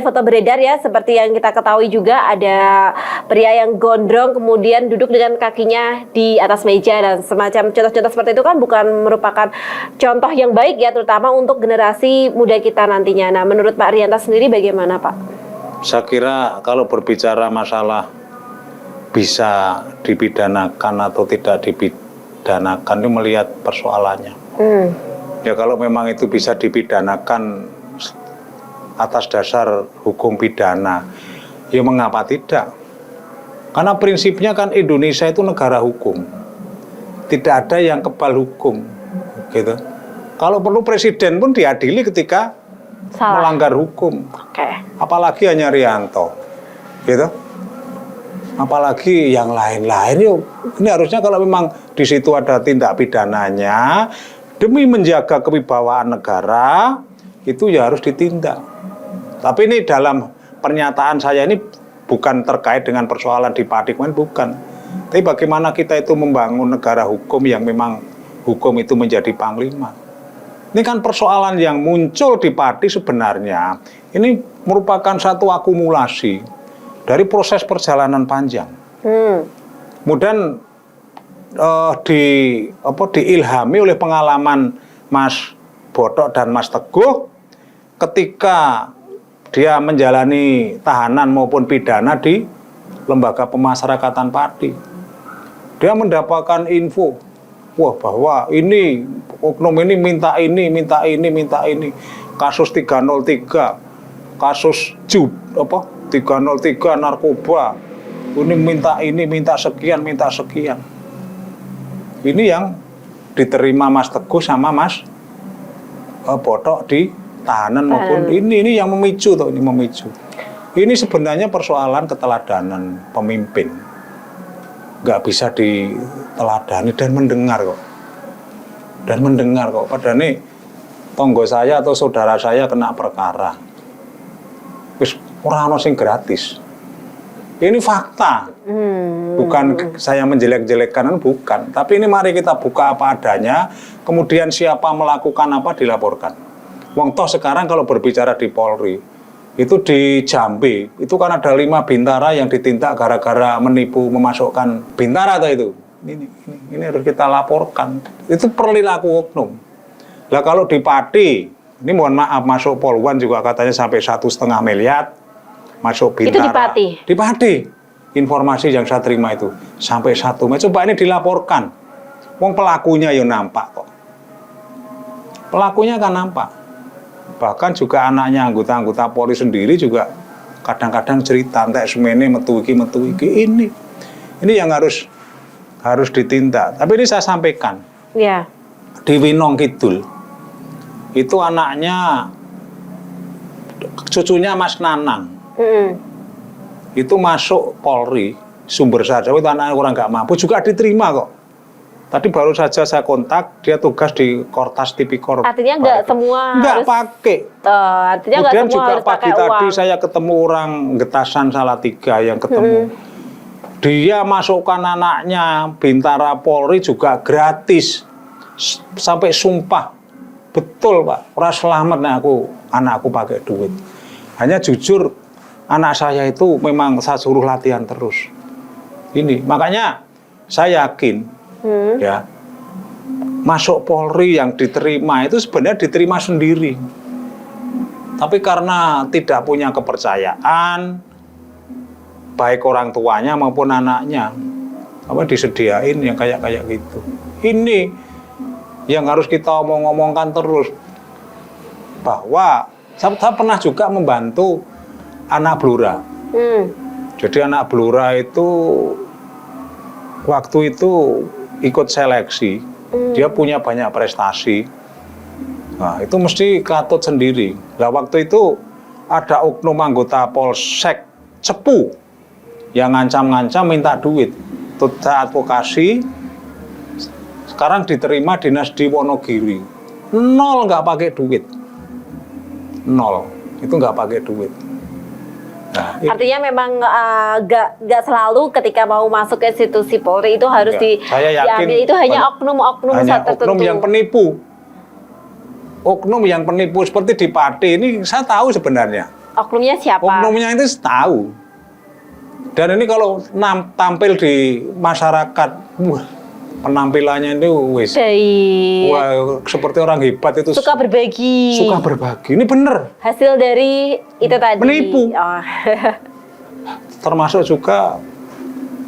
Foto beredar ya, seperti yang kita ketahui juga ada pria yang gondrong kemudian duduk dengan kakinya di atas meja dan semacam contoh-contoh seperti itu kan bukan merupakan contoh yang baik ya, terutama untuk generasi muda kita nantinya. Nah, menurut Pak Rianta sendiri bagaimana Pak?
Saya kira kalau berbicara masalah bisa dipidanakan atau tidak dipidanakan itu melihat persoalannya. Ya kalau memang itu bisa dipidanakan atas dasar hukum pidana, ya mengapa tidak? Karena prinsipnya kan Indonesia itu negara hukum. Tidak ada yang kebal hukum, gitu. Kalau perlu presiden pun diadili ketika melanggar hukum. Apalagi hanya Rianto, gitu. Apalagi yang lain-lain, yuk. Ini harusnya kalau memang di situ ada tindak pidananya demi menjaga kewibawaan negara, itu ya harus ditindak. Tapi ini dalam pernyataan saya ini bukan terkait dengan persoalan di Parlemen, bukan. Tapi bagaimana kita itu membangun negara hukum yang memang hukum itu menjadi panglima. Ini kan persoalan yang muncul di Pati sebenarnya ini merupakan satu akumulasi dari proses perjalanan panjang. Kemudian diilhami oleh pengalaman Mas Botok dan Mas Teguh ketika dia menjalani tahanan maupun pidana di lembaga pemasyarakatan Pati. Dia mendapatkan info, bahwa ini oknum ini minta ini, minta ini, minta ini. Kasus 303. kasus 303 narkoba. Ini minta sekian. Ini yang diterima Mas Teguh sama Mas Botok di tahanan maupun ini yang memicu tuh, ini memicu. Ini sebenarnya persoalan keteladanan pemimpin. Nggak bisa diteladani dan mendengar kok. Padahal nih tonggo saya atau saudara saya kena perkara. Wis ora ono sing gratis. Ini fakta. Bukan saya menjelek-jelekkan, bukan. Tapi ini mari kita buka apa adanya, kemudian siapa melakukan apa dilaporkan. Wong toh sekarang kalau berbicara di Polri, itu di Jambi, itu kan ada 5 bintara yang ditindak gara-gara menipu memasukkan bintara atau itu. Ini harus kita laporkan. Itu perilaku oknum. Lah kalau di Pati, ini mohon maaf masuk Poluan juga katanya sampai 1,5 miliar. Masuk bintara.
Itu di Pati?
Di Pati. Informasi yang saya terima itu sampai 1 miliar. Coba ini dilaporkan. Wong pelakunya ya nampak kok. Pelakunya kan nampak. Bahkan juga anaknya anggota Polri sendiri juga kadang-kadang cerita entek semene metu iki. Ini yang harus ditindak. Tapi ini saya sampaikan.
Iya.
Di Winong Kidul itu anaknya cucunya Mas Nanang. Itu masuk Polri, Sumber Sarjana, itu anaknya orang nggak mampu, juga diterima kok. Tadi baru saja saya kontak, dia tugas di Kortas Tipikor.
Artinya nggak semua
nggak
harus
pakai.
Artinya nggak
Kemudian
semua
juga
harus
pagi
pakai
tadi
uang.
saya ketemu orang Getasan Salatiga yang ketemu. Dia masukkan anaknya Bintara Polri juga gratis. Sampai sumpah. Betul Pak, ora selamat anakku pakai duit. Hanya jujur anak saya itu memang saya suruh latihan terus. Ini makanya saya yakin ya masuk Polri yang diterima itu sebenarnya diterima sendiri. Tapi karena tidak punya kepercayaan baik orang tuanya maupun anaknya disediain yang kayak gitu. Ini yang harus kita omong-omongkan terus, bahwa saya pernah juga membantu anak Blora. Jadi anak Blora itu waktu itu ikut seleksi, dia punya banyak prestasi. Nah, itu mesti katut sendiri. Nah, waktu itu ada oknum anggota Polsek Cepu yang ngancam-ngancam minta duit. Saya advokasi. Sekarang diterima dinas di Wonogiri. 0 nggak pakai duit. 0. Itu nggak pakai duit. Nah,
artinya memang nggak selalu ketika mau masuk ke institusi Polri itu harus
saya yakin
diambil. Itu hanya oknum-oknum tertentu.
Oknum yang penipu. Oknum yang penipu seperti di Pati ini saya tahu sebenarnya.
Oknumnya siapa?
Oknumnya itu tahu. Dan ini kalau tampil di masyarakat, penampilannya itu seperti orang hebat itu.
Suka berbagi.
Ini bener.
Hasil dari itu tadi.
Menipu. Termasuk juga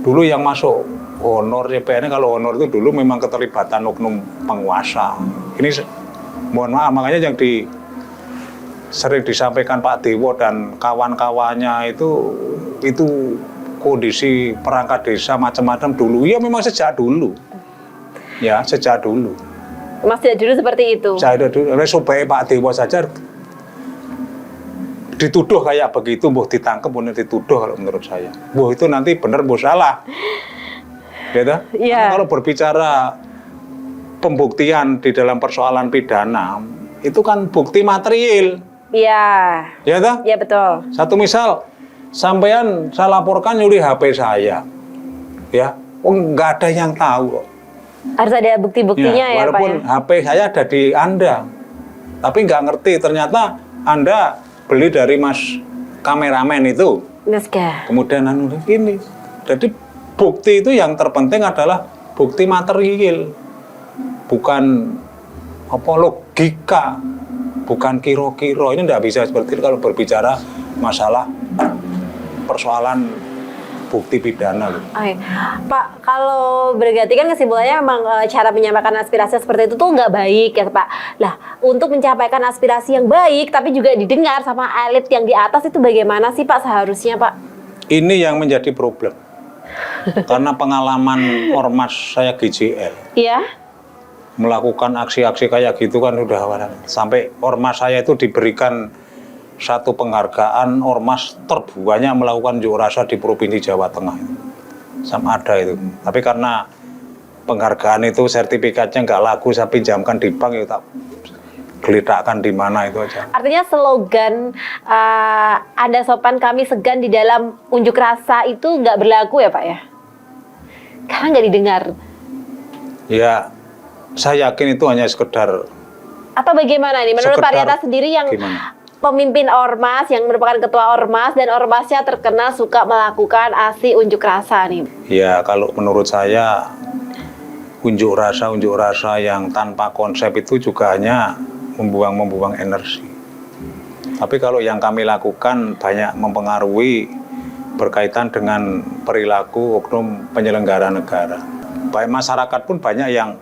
dulu yang masuk honor CPN, kalau honor itu dulu memang keterlibatan oknum penguasa. Ini mohon maaf, makanya yang sering disampaikan Pak Dewo dan kawan-kawannya itu kondisi perangkat desa macam-macam dulu. Ya memang sejak dulu.
Mas sejak dulu seperti itu.
Saya dulu, supaya Pak Dewo saja dituduh kayak begitu, ditangkap, dituduh kalau menurut saya. Itu nanti benar, salah. Gitu?
Yeah.
Kalau berbicara pembuktian di dalam persoalan pidana, itu kan bukti material.
Iya.
Ya toh?
Iya betul.
Satu misal, sampean saya laporkan nyuri HP saya. Ya, nggak ada yang tahu kok.
Harus ada bukti-buktinya ya,
walaupun
Pak ya?
HP saya ada di Anda, tapi nggak ngerti ternyata Anda beli dari Mas kameramen itu. Kemudian ini. Jadi bukti itu yang terpenting adalah bukti material, bukan logika, bukan kiro-kiro. Ini nggak bisa seperti itu kalau berbicara masalah persoalan bukti pidana loh.
Oke. Pak, kalau berarti kan kesimpulannya memang cara menyampaikan aspirasi seperti itu tuh nggak baik ya Pak. Lah, untuk mencapai aspirasi yang baik tapi juga didengar sama elit yang di atas itu bagaimana sih Pak seharusnya Pak?
Ini yang menjadi problem. Karena pengalaman ormas saya GJL
Iya.
melakukan aksi-aksi kayak gitu kan udah sampai ormas saya itu diberikan satu penghargaan ormas terbuanya melakukan unjuk rasa di Provinsi Jawa Tengah itu. Sama ada itu. Tapi karena penghargaan itu sertifikatnya nggak laku, saya pinjamkan di bank ya tak geletakkan di mana itu aja.
Artinya slogan Anda sopan kami segan di dalam unjuk rasa itu nggak berlaku ya Pak ya? Karena nggak didengar.
Ya, saya yakin itu hanya sekedar.
Atau bagaimana nih? Menurut Pak
Sekedar
Riyata sendiri yang
gimana?
pemimpin ormas yang merupakan ketua ormas dan ormasnya terkenal suka melakukan aksi unjuk rasa nih.
Ya, kalau menurut saya unjuk rasa yang tanpa konsep itu juga hanya membuang energi. Tapi kalau yang kami lakukan banyak mempengaruhi berkaitan dengan perilaku oknum penyelenggara negara. Baik masyarakat pun banyak yang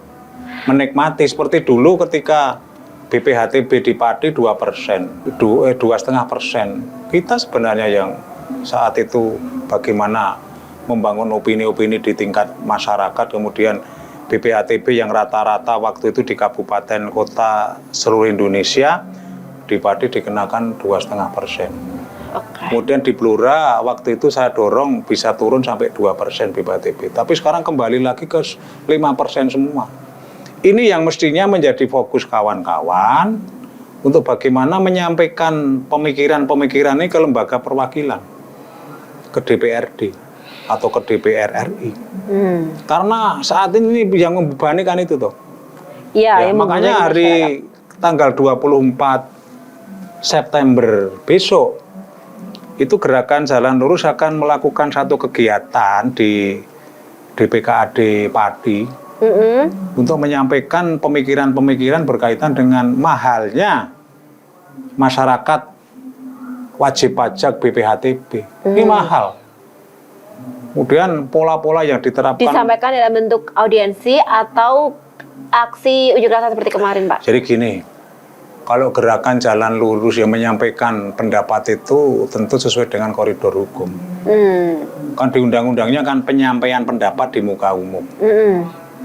menikmati seperti dulu ketika BPHTB di Pati 2%, 2,5%. Kita sebenarnya yang saat itu bagaimana membangun opini-opini di tingkat masyarakat, kemudian BPHTB yang rata-rata waktu itu di kabupaten kota seluruh Indonesia di Pati dikenakan 2,5%. Kemudian di Blora waktu itu saya dorong bisa turun sampai 2% BPHTB. Tapi sekarang kembali lagi ke 5% semua. Ini yang mestinya menjadi fokus kawan-kawan untuk bagaimana menyampaikan pemikiran-pemikiran ini ke lembaga perwakilan, ke DPRD atau ke DPR RI. Karena saat ini yang membebani kan itu toh.
Iya,
Ya, makanya hari tanggal 24 September besok itu Gerakan Jalan Lurus akan melakukan satu kegiatan di DPKAD Pati. Untuk menyampaikan pemikiran-pemikiran berkaitan dengan mahalnya masyarakat wajib pajak BPHTB. Ini mahal. Kemudian pola-pola yang diterapkan
disampaikan dalam bentuk audiensi atau aksi unjuk rasa seperti kemarin, Pak.
Jadi gini, kalau Gerakan Jalan Lurus yang menyampaikan pendapat itu tentu sesuai dengan koridor hukum. Kan di undang-undangnya kan penyampaian pendapat di muka umum.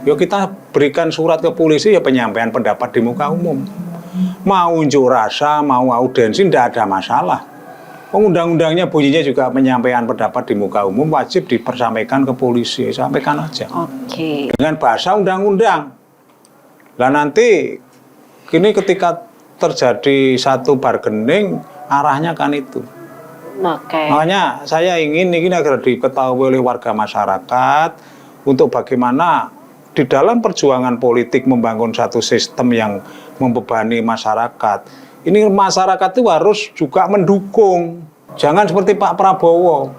Ya kita berikan surat ke polisi ya penyampaian pendapat di muka umum. Mau unjuk rasa, mau audiensi tidak ada masalah. Undang-undangnya bunyinya juga penyampaian pendapat di muka umum wajib dipersampaikan ke polisi, sampaikan aja.
Oke.
Dengan bahasa undang-undang. Lah nanti kini ketika terjadi satu bargaining arahnya kan itu.
Oke.
Makanya saya ingin ini agar diketahui oleh warga masyarakat untuk bagaimana di dalam perjuangan politik membangun satu sistem yang membebani masyarakat. Ini masyarakat itu harus juga mendukung. Jangan seperti Pak Prabowo.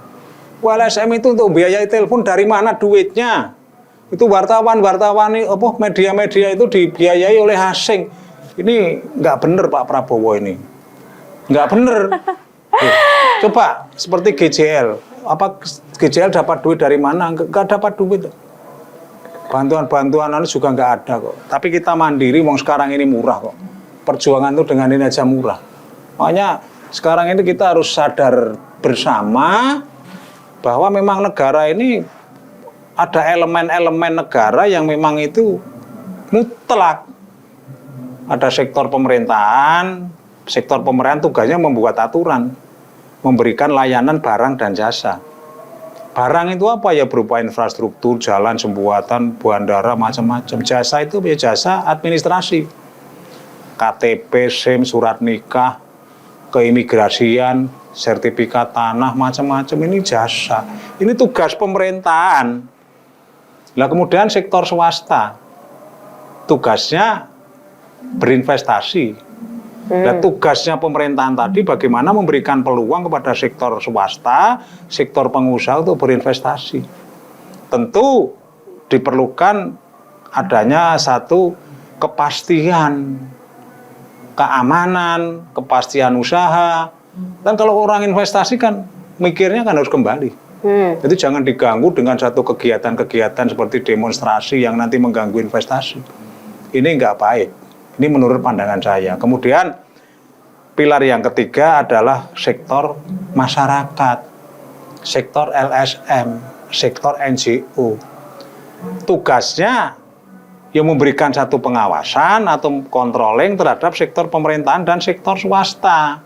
LSM itu untuk biaya telepon dari mana duitnya? Itu wartawan-wartawan media-media itu dibiayai oleh asing. Ini nggak bener Pak Prabowo ini. Nggak bener. Coba seperti GJL. Apa GJL dapat duit dari mana? Nggak dapat duit. Bantuan-bantuan juga nggak ada kok. Tapi kita mandiri, wong sekarang ini murah kok. Perjuangan itu dengan ini aja murah. Makanya sekarang ini kita harus sadar bersama bahwa memang negara ini ada elemen-elemen negara yang memang itu mutlak. Ada sektor pemerintahan tugasnya membuat aturan, memberikan layanan barang dan jasa. Barang itu apa ya berupa infrastruktur, jalan, jembatan, bandara, macam-macam. Jasa itu ya jasa administrasi. KTP, SIM, surat nikah, keimigrasian, sertifikat tanah, macam-macam ini jasa. Ini tugas pemerintahan. Lah kemudian sektor swasta. Tugasnya berinvestasi. Dan tugasnya pemerintahan tadi bagaimana memberikan peluang kepada sektor swasta, sektor pengusaha untuk berinvestasi. Tentu diperlukan adanya satu kepastian, keamanan, kepastian usaha. Dan kalau orang investasi kan mikirnya kan harus kembali. Itu jangan diganggu dengan satu kegiatan-kegiatan seperti demonstrasi yang nanti mengganggu investasi. Ini nggak baik. Ini menurut pandangan saya. Kemudian pilar yang ketiga adalah sektor masyarakat, sektor LSM, sektor NGO. Tugasnya yang memberikan satu pengawasan atau controlling terhadap sektor pemerintahan dan sektor swasta.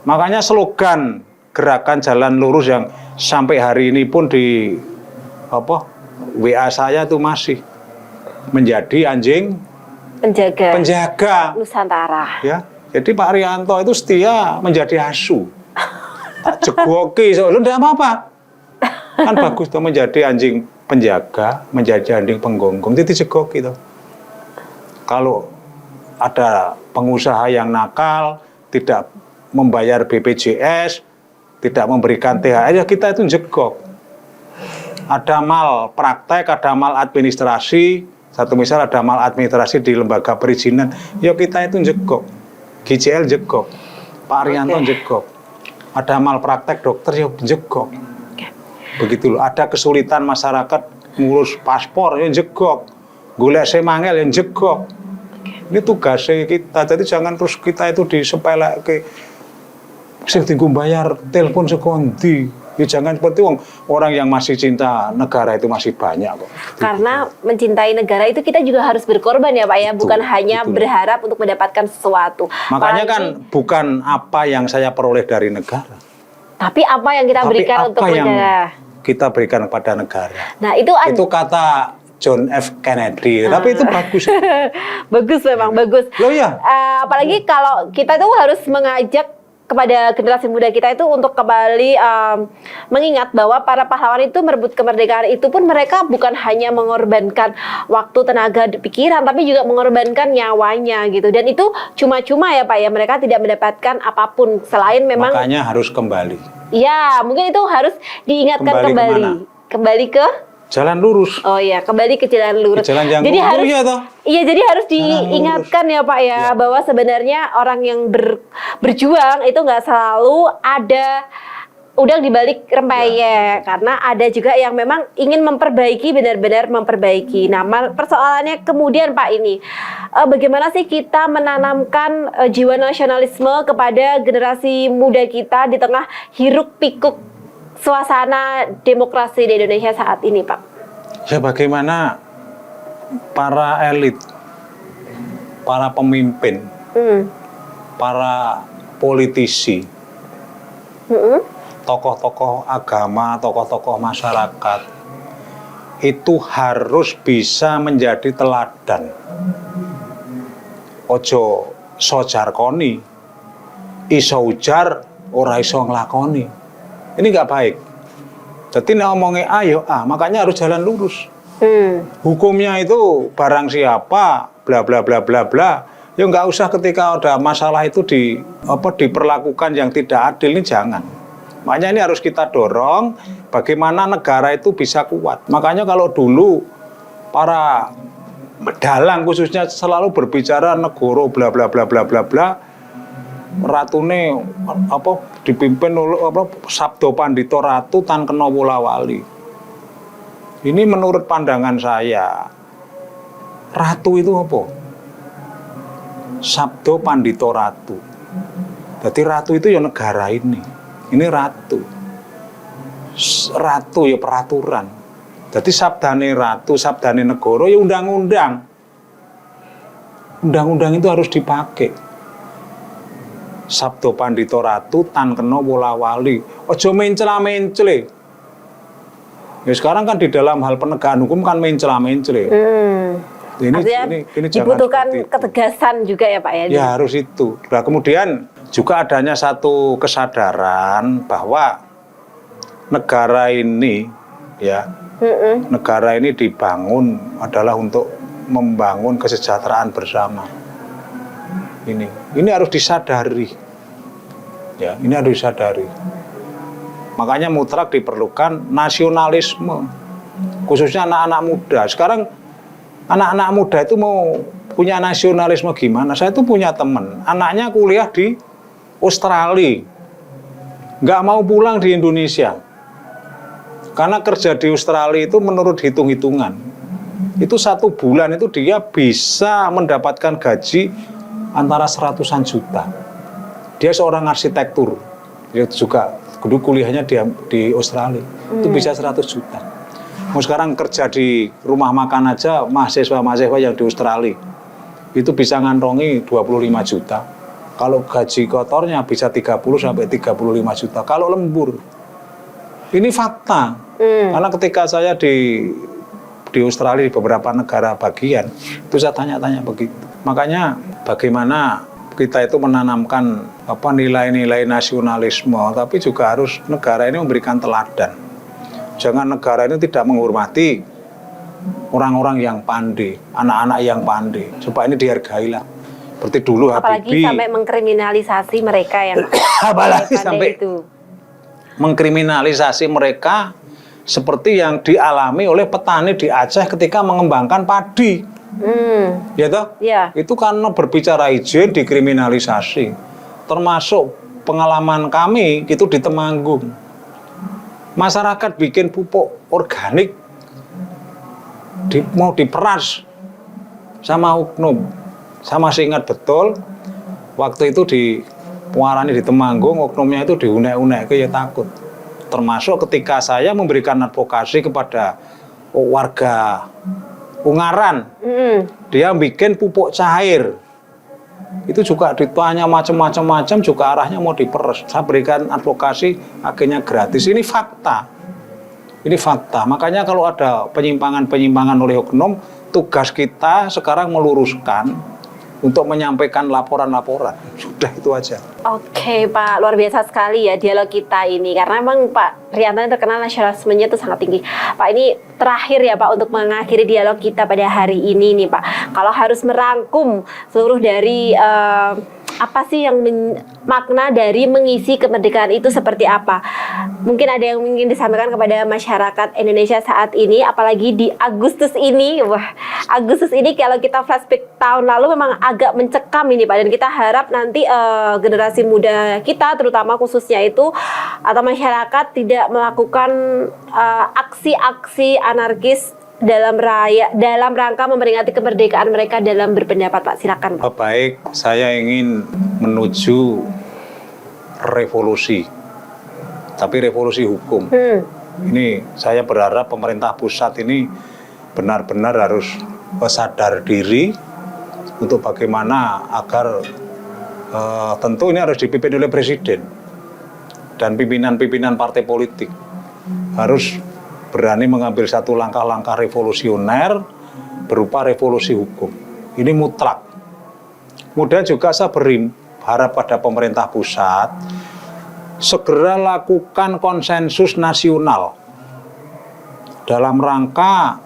Makanya slogan gerakan jalan lurus yang sampai hari ini pun di WA saya itu masih menjadi anjing penjaga
Nusantara.
ya. Jadi Pak Rianto itu setia menjadi asu. Tak jegoki, lu enggak apa-apa. Kan bagus tuh menjadi anjing penjaga, menjadi anjing penggonggong, itu dijegoki tuh. Kalau ada pengusaha yang nakal, tidak membayar BPJS, tidak memberikan THR, ya kita itu jegok. Ada mal praktek, ada mal administrasi, satu misal ada mal administrasi di lembaga perizinan, ya kita itu jegok. GJL jegok, Pak Rianto jegok. Ada mal praktek dokter, ya jegok. Begitu loh, ada kesulitan masyarakat ngurus paspor, ya jegok. Golek semangel, ya jegok. Ini tugasnya kita, jadi jangan terus kita itu disepeleke. Sing dienggo bayar telepon sekondi. Ya jangan seperti orang yang masih cinta negara itu masih banyak kok.
Karena mencintai negara itu kita juga harus berkorban ya Pak ya, bukan hanya berharap untuk mendapatkan sesuatu.
Makanya
apalagi,
kan bukan apa yang saya peroleh dari negara,
tapi apa yang kita berikan untuk negara.
Kita berikan kepada negara.
Nah itu
kata John F. Kennedy, tapi itu bagus.
Bagus memang bagus.
Loh ya.
Apalagi kalau kita tuh harus mengajak kepada generasi muda kita itu untuk kembali mengingat bahwa para pahlawan itu merebut kemerdekaan itu pun mereka bukan hanya mengorbankan waktu, tenaga, pikiran, tapi juga mengorbankan nyawanya gitu. Dan itu cuma-cuma ya Pak ya, mereka tidak mendapatkan apapun selain memang.
Makanya harus kembali.
Ya, mungkin itu harus diingatkan kembali. Kembali ke
jalan lurus.
Oh iya, kembali ke jalan lurus.
Ke jalan yang
jadi harus
ya, toh?
Iya, jadi harus diingatkan ya Pak ya, bahwa sebenarnya orang yang berjuang itu nggak selalu ada udang di balik rempeyek, karena ada juga yang memang ingin memperbaiki, benar-benar memperbaiki. Nah, persoalannya kemudian Pak ini, bagaimana sih kita menanamkan jiwa nasionalisme kepada generasi muda kita di tengah hiruk pikuk suasana demokrasi di Indonesia saat ini, Pak?
Ya bagaimana para elit, para pemimpin, para politisi, tokoh-tokoh agama, tokoh-tokoh masyarakat itu harus bisa menjadi teladan. Ojo sojarkoni, iso ujar, ora iso nglakoni. Ini nggak baik. Jadi ngomongnya ayo makanya harus jalan lurus. Hukumnya itu barang siapa, bla bla bla bla bla. Ya nggak usah ketika ada masalah itu diperlakukan yang tidak adil, ini jangan. Makanya ini harus kita dorong bagaimana negara itu bisa kuat. Makanya kalau dulu para dalang khususnya selalu berbicara negoro bla bla bla bla bla bla. Ratune dipimpin oleh Sabdo Pandito Ratu Tan Kena Wolawali. Ini menurut pandangan saya, ratu itu apa? Sabdo Pandito Ratu. Jadi ratu itu ya negara ini. Ini ratu. Ratu ya peraturan. Jadi sabdane ratu, sabdane negara ya undang-undang. Undang-undang itu harus dipakai. Sabdo Pandito Ratu Tan Kena Wolawali. Ojo mencela-mencele. Ya sekarang kan di dalam hal penegakan hukum kan mencela-mencele. Ini
dibutuhkan ketegasan juga ya Pak ya.
Ya harus itu. Nah kemudian juga adanya satu kesadaran bahwa negara ini ya, negara ini dibangun adalah untuk membangun kesejahteraan bersama. Ini harus disadari. Ya, ini harus disadari. Makanya mutlak diperlukan nasionalisme. Khususnya anak-anak muda. Sekarang anak-anak muda itu mau punya nasionalisme gimana? Saya itu punya teman, anaknya kuliah di Australia. Nggak mau pulang di Indonesia. Karena kerja di Australia itu menurut hitung-hitungan, itu 1 bulan itu dia bisa mendapatkan gaji antara 100-an juta. Dia seorang arsitektur, dia juga dulu kuliahnya di Australia, itu bisa 100 juta. Mau sekarang kerja di rumah makan aja, mahasiswa-mahasiswa yang di Australia, itu bisa ngantongi 25 juta. Kalau gaji kotornya bisa 30-35 juta, kalau lembur. Ini fakta, karena ketika saya di Australia, di beberapa negara bagian, itu saya tanya-tanya begitu. Makanya bagaimana kita itu menanamkan nilai-nilai nasionalisme, tapi juga harus negara ini memberikan teladan. Jangan negara ini tidak menghormati orang-orang yang pandai, anak-anak yang pandai. Supaya ini dihargailah. Seperti dulu
Apalagi
Habibie.
sampai mengkriminalisasi mereka yang
Apalagi
pandai
sampai
itu.
Mengkriminalisasi mereka seperti yang dialami oleh petani di Aceh ketika mengembangkan padi. Ya toh?
Ya.
Itu karena berbicara izin dikriminalisasi. Termasuk pengalaman kami itu di Temanggung. Masyarakat bikin pupuk organik mau diperas sama oknum. Saya masih ingat betul waktu itu di Puarani di Temanggung, oknumnya itu diunek-unek, ya takut. Termasuk ketika saya memberikan advokasi kepada warga Ungaran, dia bikin pupuk cair. Itu juga ditanya macam-macam, juga arahnya mau diperes. Saya berikan advokasi, akhirnya gratis. Ini fakta. Ini fakta. Makanya kalau ada penyimpangan-penyimpangan oleh oknum, tugas kita sekarang meluruskan untuk menyampaikan laporan-laporan. Sudah itu aja.
Oke Pak, luar biasa sekali ya dialog kita ini. Karena memang Pak Rianto terkenal nasionalismenya itu sangat tinggi. Pak, ini terakhir ya Pak untuk mengakhiri dialog kita pada hari ini nih Pak. Kalau harus merangkum seluruh dari apa sih yang makna dari mengisi kemerdekaan itu seperti apa? Mungkin ada yang ingin disampaikan kepada masyarakat Indonesia saat ini, apalagi di Agustus ini. Wah, Agustus ini kalau kita flashback tahun lalu memang agak mencekam ini Pak. Dan kita harap nanti generasi muda kita, terutama khususnya itu, atau masyarakat tidak melakukan aksi-aksi anarkis dalam rangka memperingati kemerdekaan mereka dalam berpendapat Pak. Silakan Pak.
Baik, saya ingin menuju revolusi, tapi revolusi hukum. Ini saya berharap pemerintah pusat ini benar-benar harus sadar diri untuk bagaimana agar tentu ini harus dipimpin oleh presiden dan pimpinan-pimpinan partai politik harus berani mengambil satu langkah-langkah revolusioner berupa revolusi hukum. Ini mutlak. Kemudian juga saya berharap pada pemerintah pusat segera lakukan konsensus nasional dalam rangka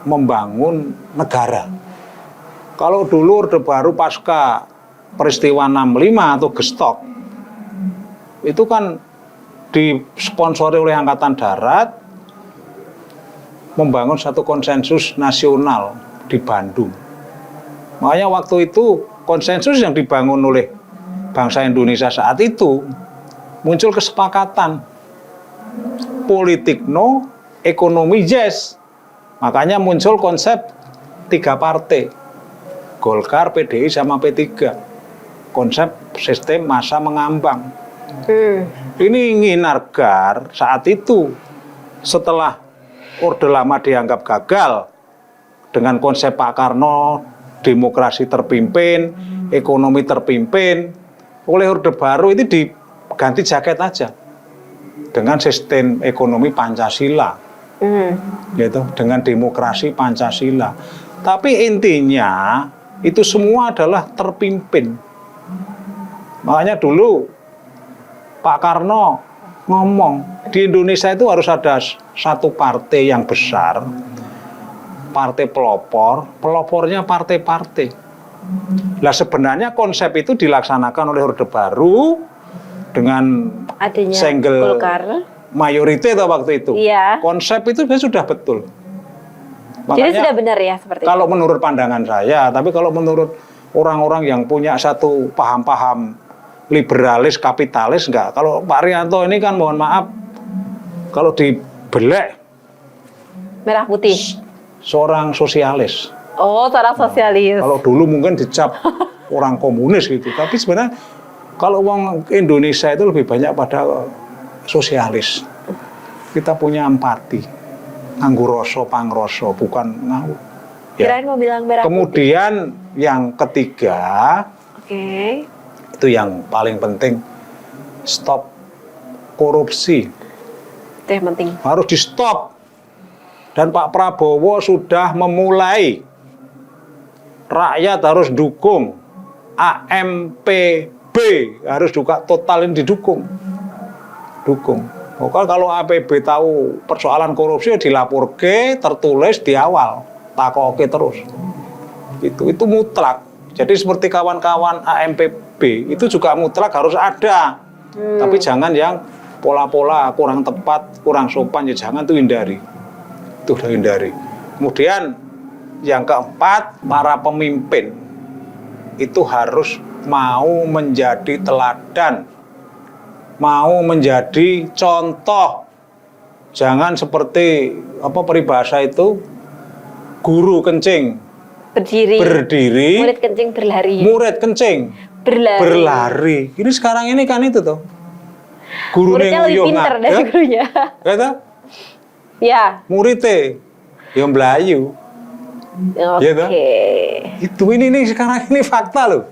membangun negara. Kalau dulu Orde Baru pasca peristiwa 65 atau Gestok, itu kan disponsori oleh Angkatan Darat, membangun satu konsensus nasional di Bandung. Makanya waktu itu konsensus yang dibangun oleh bangsa Indonesia saat itu muncul kesepakatan politik no, ekonomi yes. Makanya muncul konsep 3 partai, Golkar, PDI, sama P3. Konsep sistem masa mengambang. Ini ingin agar saat itu setelah Orde Lama dianggap gagal dengan konsep Pak Karno, demokrasi terpimpin, ekonomi terpimpin, oleh Orde Baru itu diganti jaket aja dengan sistem ekonomi Pancasila, gitu, dengan demokrasi Pancasila. Tapi intinya itu semua adalah terpimpin. Makanya dulu Pak Karno ngomong, di Indonesia itu harus ada satu partai yang besar, partai pelopor, pelopornya partai-partai. Nah sebenarnya konsep itu dilaksanakan oleh Orde Baru dengan
adanya
single
Golkar,
mayority waktu itu.
Iya.
Konsep itu sudah betul.
Jadi sudah benar ya seperti
kalau
itu.
menurut pandangan saya, tapi kalau menurut orang-orang yang punya satu paham-paham liberalis, kapitalis enggak. Kalau Pak Rianto ini kan mohon maaf, kalau di Belek,
Merah putih.
seorang sosialis.
Oh, seorang sosialis.
Kalau dulu mungkin dicap orang komunis gitu, tapi sebenarnya kalau orang Indonesia itu lebih banyak pada sosialis. Kita punya empati, nganggo rasa pangrasa, bukan nganggo.
Kirain mau bilang merah putih.
Kemudian yang ketiga,
Oke.
itu yang paling penting, stop korupsi.
Itu yang penting.
Harus di stop. Dan Pak Prabowo sudah memulai. Rakyat harus dukung. AMPB harus juga totalin didukung. Dukung. Pokoknya kalau APB tahu persoalan korupsi dilaporke, tertulis di awal, takoke terus. Itu mutlak. Jadi seperti kawan-kawan AMPB itu juga mutlak harus ada. Tapi jangan yang pola-pola kurang tepat, kurang sopan, ya jangan, itu hindari. Itu udah hindari. Kemudian yang keempat, para pemimpin itu harus mau menjadi teladan, mau menjadi contoh. Jangan seperti apa peribahasa itu, guru kencing berdiri,
Murid kencing berlari.
murid kencing berlari. Ini sekarang ini kan itu tuh.
Muridnya lebih pintar dari gurunya.
Kata?
Ya.
Muridnya yang Melayu.
Oke.
Ya, toh? Itu ini sekarang ini fakta loh.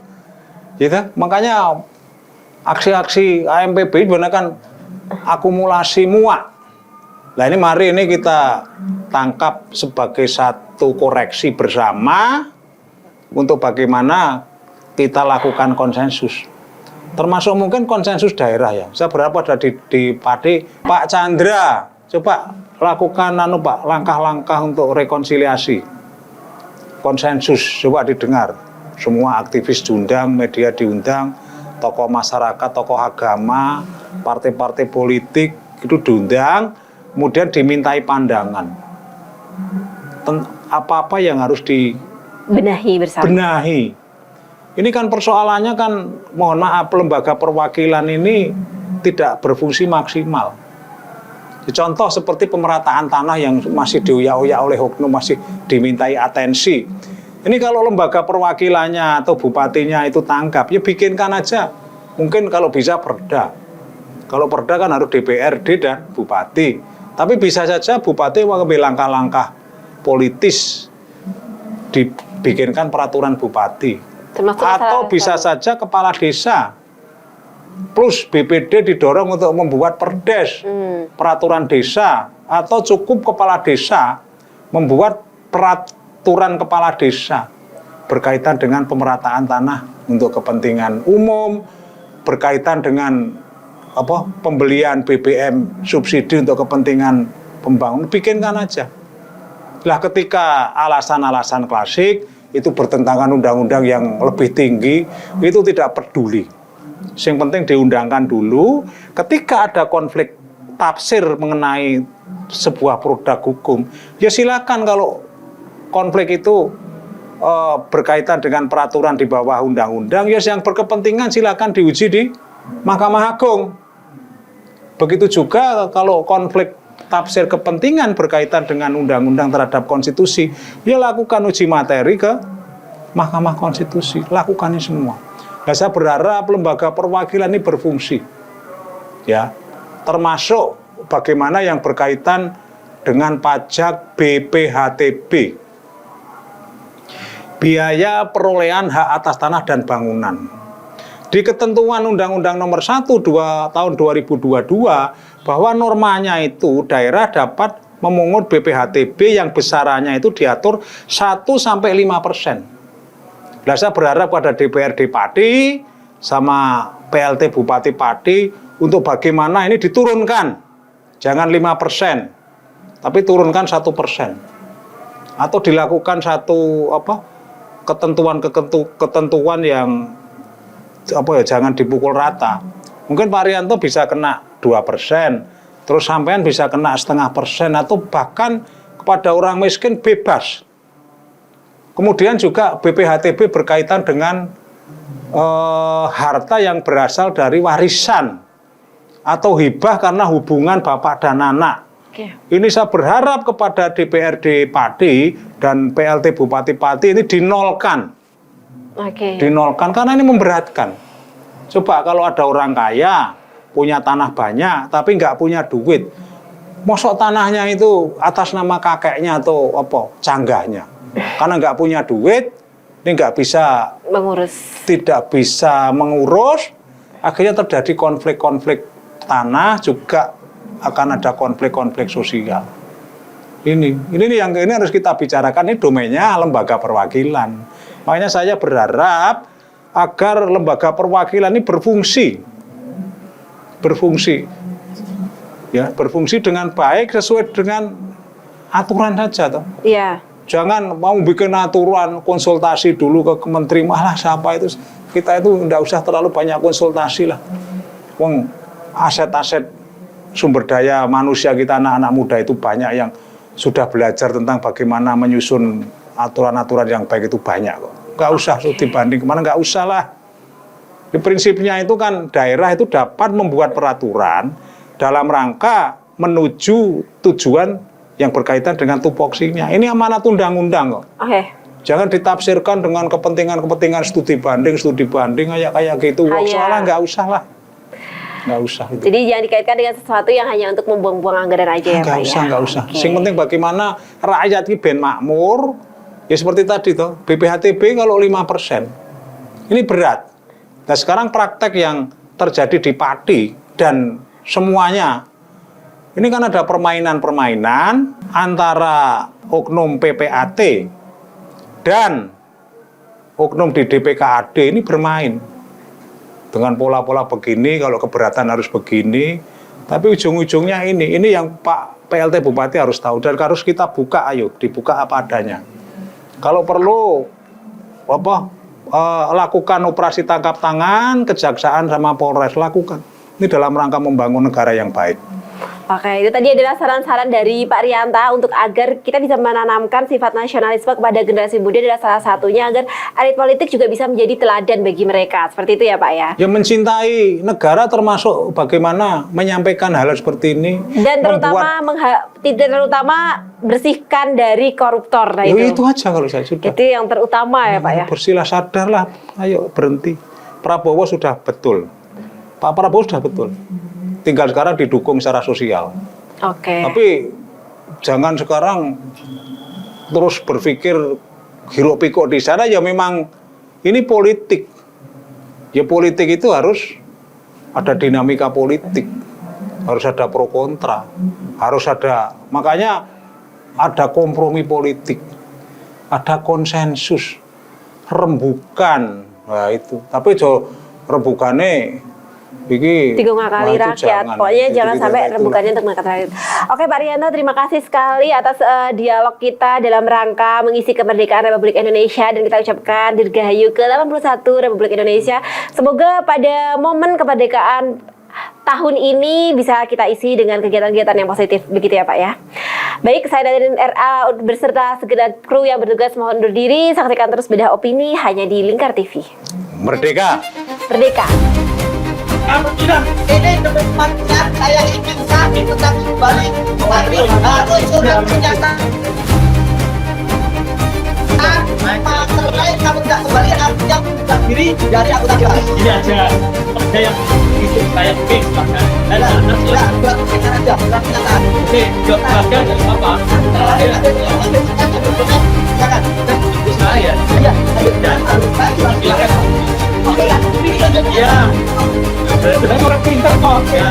Gitu. Makanya aksi-aksi AMPB benar kan akumulasi muak. Nah ini mari ini kita tangkap sebagai satu koreksi bersama untuk bagaimana kita lakukan konsensus. Termasuk mungkin konsensus daerah ya. Saya berapa ada di Pati, Pak Chandra, coba lakukan Pak langkah-langkah untuk rekonsiliasi. Konsensus, coba didengar. Semua aktivis diundang, media diundang, tokoh masyarakat, tokoh agama, partai-partai politik itu diundang, kemudian dimintai pandangan. Apa-apa yang harus
Benahi bersama.
dibenahi. Ini kan persoalannya kan, mohon maaf, lembaga perwakilan ini tidak berfungsi maksimal. Contoh seperti pemerataan tanah yang masih dioyak-oyak oleh oknum, masih dimintai atensi. Ini kalau lembaga perwakilannya atau bupatinya itu tangkap, ya bikinkan aja. Mungkin kalau bisa perda. Kalau perda kan harus DPRD dan bupati. Tapi bisa saja bupati mengambil langkah-langkah politis, dibikinkan peraturan bupati. Atau bisa saja kepala desa plus BPD didorong untuk membuat perdes, peraturan desa, atau cukup kepala desa membuat peraturan kepala desa berkaitan dengan pemerataan tanah untuk kepentingan umum, berkaitan dengan pembelian BBM subsidi untuk kepentingan pembangunan, bikinkan aja. Lah ketika alasan-alasan klasik itu bertentangan undang-undang yang lebih tinggi, itu tidak peduli. Yang penting diundangkan dulu. Ketika ada konflik tafsir mengenai sebuah produk hukum, ya silakan kalau konflik itu berkaitan dengan peraturan di bawah undang-undang, ya yang berkepentingan silakan diuji di Mahkamah Agung. Begitu juga kalau konflik tafsir kepentingan berkaitan dengan undang-undang terhadap konstitusi, ya lakukan uji materi ke Mahkamah Konstitusi, lakukan ini semua. Nah, saya berharap lembaga perwakilan ini berfungsi, ya, termasuk bagaimana yang berkaitan dengan pajak BPHTB, biaya perolehan hak atas tanah dan bangunan. Di ketentuan Undang-Undang Nomor 1 tahun 2022 bahwa normanya itu daerah dapat memungut BPHTB yang besarannya itu diatur 1-5%. Nah, saya berharap pada DPRD Pati sama PLT Bupati Pati untuk bagaimana ini diturunkan. Jangan 5%, tapi turunkan 1%. Atau dilakukan satu ketentuan yang jangan dipukul rata. Mungkin Pak Rianto bisa kena 2%, terus sampean bisa kena 0,5%, atau bahkan kepada orang miskin bebas. Kemudian juga BPHTB berkaitan dengan harta yang berasal dari warisan atau hibah karena hubungan bapak dan anak.
Oke.
Ini saya berharap kepada DPRD Pati dan PLT Bupati Pati ini dinolkan.
Oke.
Dinolkan karena ini memberatkan. Coba kalau ada orang kaya, punya tanah banyak, tapi nggak punya duit. Mosok tanahnya itu atas nama kakeknya atau apa, canggahnya. Karena nggak punya duit, ini nggak bisa tidak bisa mengurus, akhirnya terjadi konflik-konflik tanah, juga akan ada konflik-konflik sosial. Ini harus kita bicarakan, ini domainnya lembaga perwakilan. Makanya saya berharap agar lembaga perwakilan ini berfungsi dengan baik sesuai dengan aturan saja, toh.
Iya.
Jangan mau bikin aturan konsultasi dulu ke kementerian, malah siapa itu, kita itu nggak usah terlalu banyak konsultasi lah. Wong aset-aset sumber daya manusia kita, anak-anak muda itu banyak yang sudah belajar tentang bagaimana menyusun aturan-aturan yang baik itu banyak kok. Nggak usah dibanding kemana, nggak usah lah. Di prinsipnya itu kan daerah itu dapat membuat peraturan dalam rangka menuju tujuan yang berkaitan dengan tupoksinya. Ini amanat undang-undang kok.
Oke.
Jangan ditafsirkan dengan kepentingan-kepentingan studi banding kayak gitu. Soalnya nggak usah lah. Nggak usah. Itu.
Jadi jangan dikaitkan dengan sesuatu yang hanya untuk membuang-buang anggaran aja ya Pak ya?
Nggak usah.
Okay.
Yang penting bagaimana rakyat ini ben makmur. Ya seperti tadi toh, BPHTB kalau 5%. Ini berat. Nah sekarang praktek yang terjadi di Pati dan semuanya, ini kan ada permainan-permainan antara oknum PPAT dan oknum di DPKAD ini bermain. Dengan pola-pola begini, kalau keberatan harus begini. Tapi ujung-ujungnya ini yang Pak PLT Bupati harus tahu. Dan harus kita buka, ayo, dibuka apa adanya. Kalau perlu, lakukan operasi tangkap tangan, kejaksaan sama Polres, lakukan. Ini dalam rangka membangun negara yang baik.
Oke, itu tadi adalah saran-saran dari Pak Rianta untuk agar kita bisa menanamkan sifat nasionalisme kepada generasi muda, adalah salah satunya agar elit politik juga bisa menjadi teladan bagi mereka. Seperti itu ya Pak ya? Ya
mencintai negara termasuk bagaimana menyampaikan hal seperti ini. Dan
terutama bersihkan dari koruptor. Nah
itu aja kalau saya sudah.
Itu yang terutama ya Pak ya?
Bersihlah, sadarlah, ayo berhenti. Prabowo sudah betul. Pak Prabowo sudah betul. Tinggal sekarang didukung secara sosial.
Oke.
Tapi jangan sekarang terus berpikir hiruk pikuk di sana. Ya memang ini politik. Ya politik itu harus ada dinamika politik, harus ada pro kontra, harus ada, makanya ada kompromi politik, ada konsensus, rembukan. Nah itu. Tapi rembukannya
tiga kali rakyat. Pokoknya jangan sampai rembukannya untuk mengangkat rakyat. Oke Pak Rianta, terima kasih sekali atas dialog kita dalam rangka mengisi kemerdekaan Republik Indonesia, dan kita ucapkan dirgahayu ke-81 Republik Indonesia. Semoga pada momen kemerdekaan tahun ini bisa kita isi dengan kegiatan-kegiatan yang positif, begitu ya Pak ya. Baik, saya Nadine RA beserta segenap kru yang bertugas mohon undur diri. Saksikan terus Bedah Opini hanya di Lingkar TV.
Merdeka.
Merdeka.
Kamu bilang ini tempatnya saya ingin kami tetap kembali, tapi harus sudah menyatakan masalahnya kamu tidak kembali, artinya tidak diri dari anggota dewan. Ini aja ada yang itu saya pikir bahkan dan buat kita aja buat kenyataan. Oke, buat bagian dari apa? Jangan saya ya dan silakan. Ya. Orang pintar kok. Ya.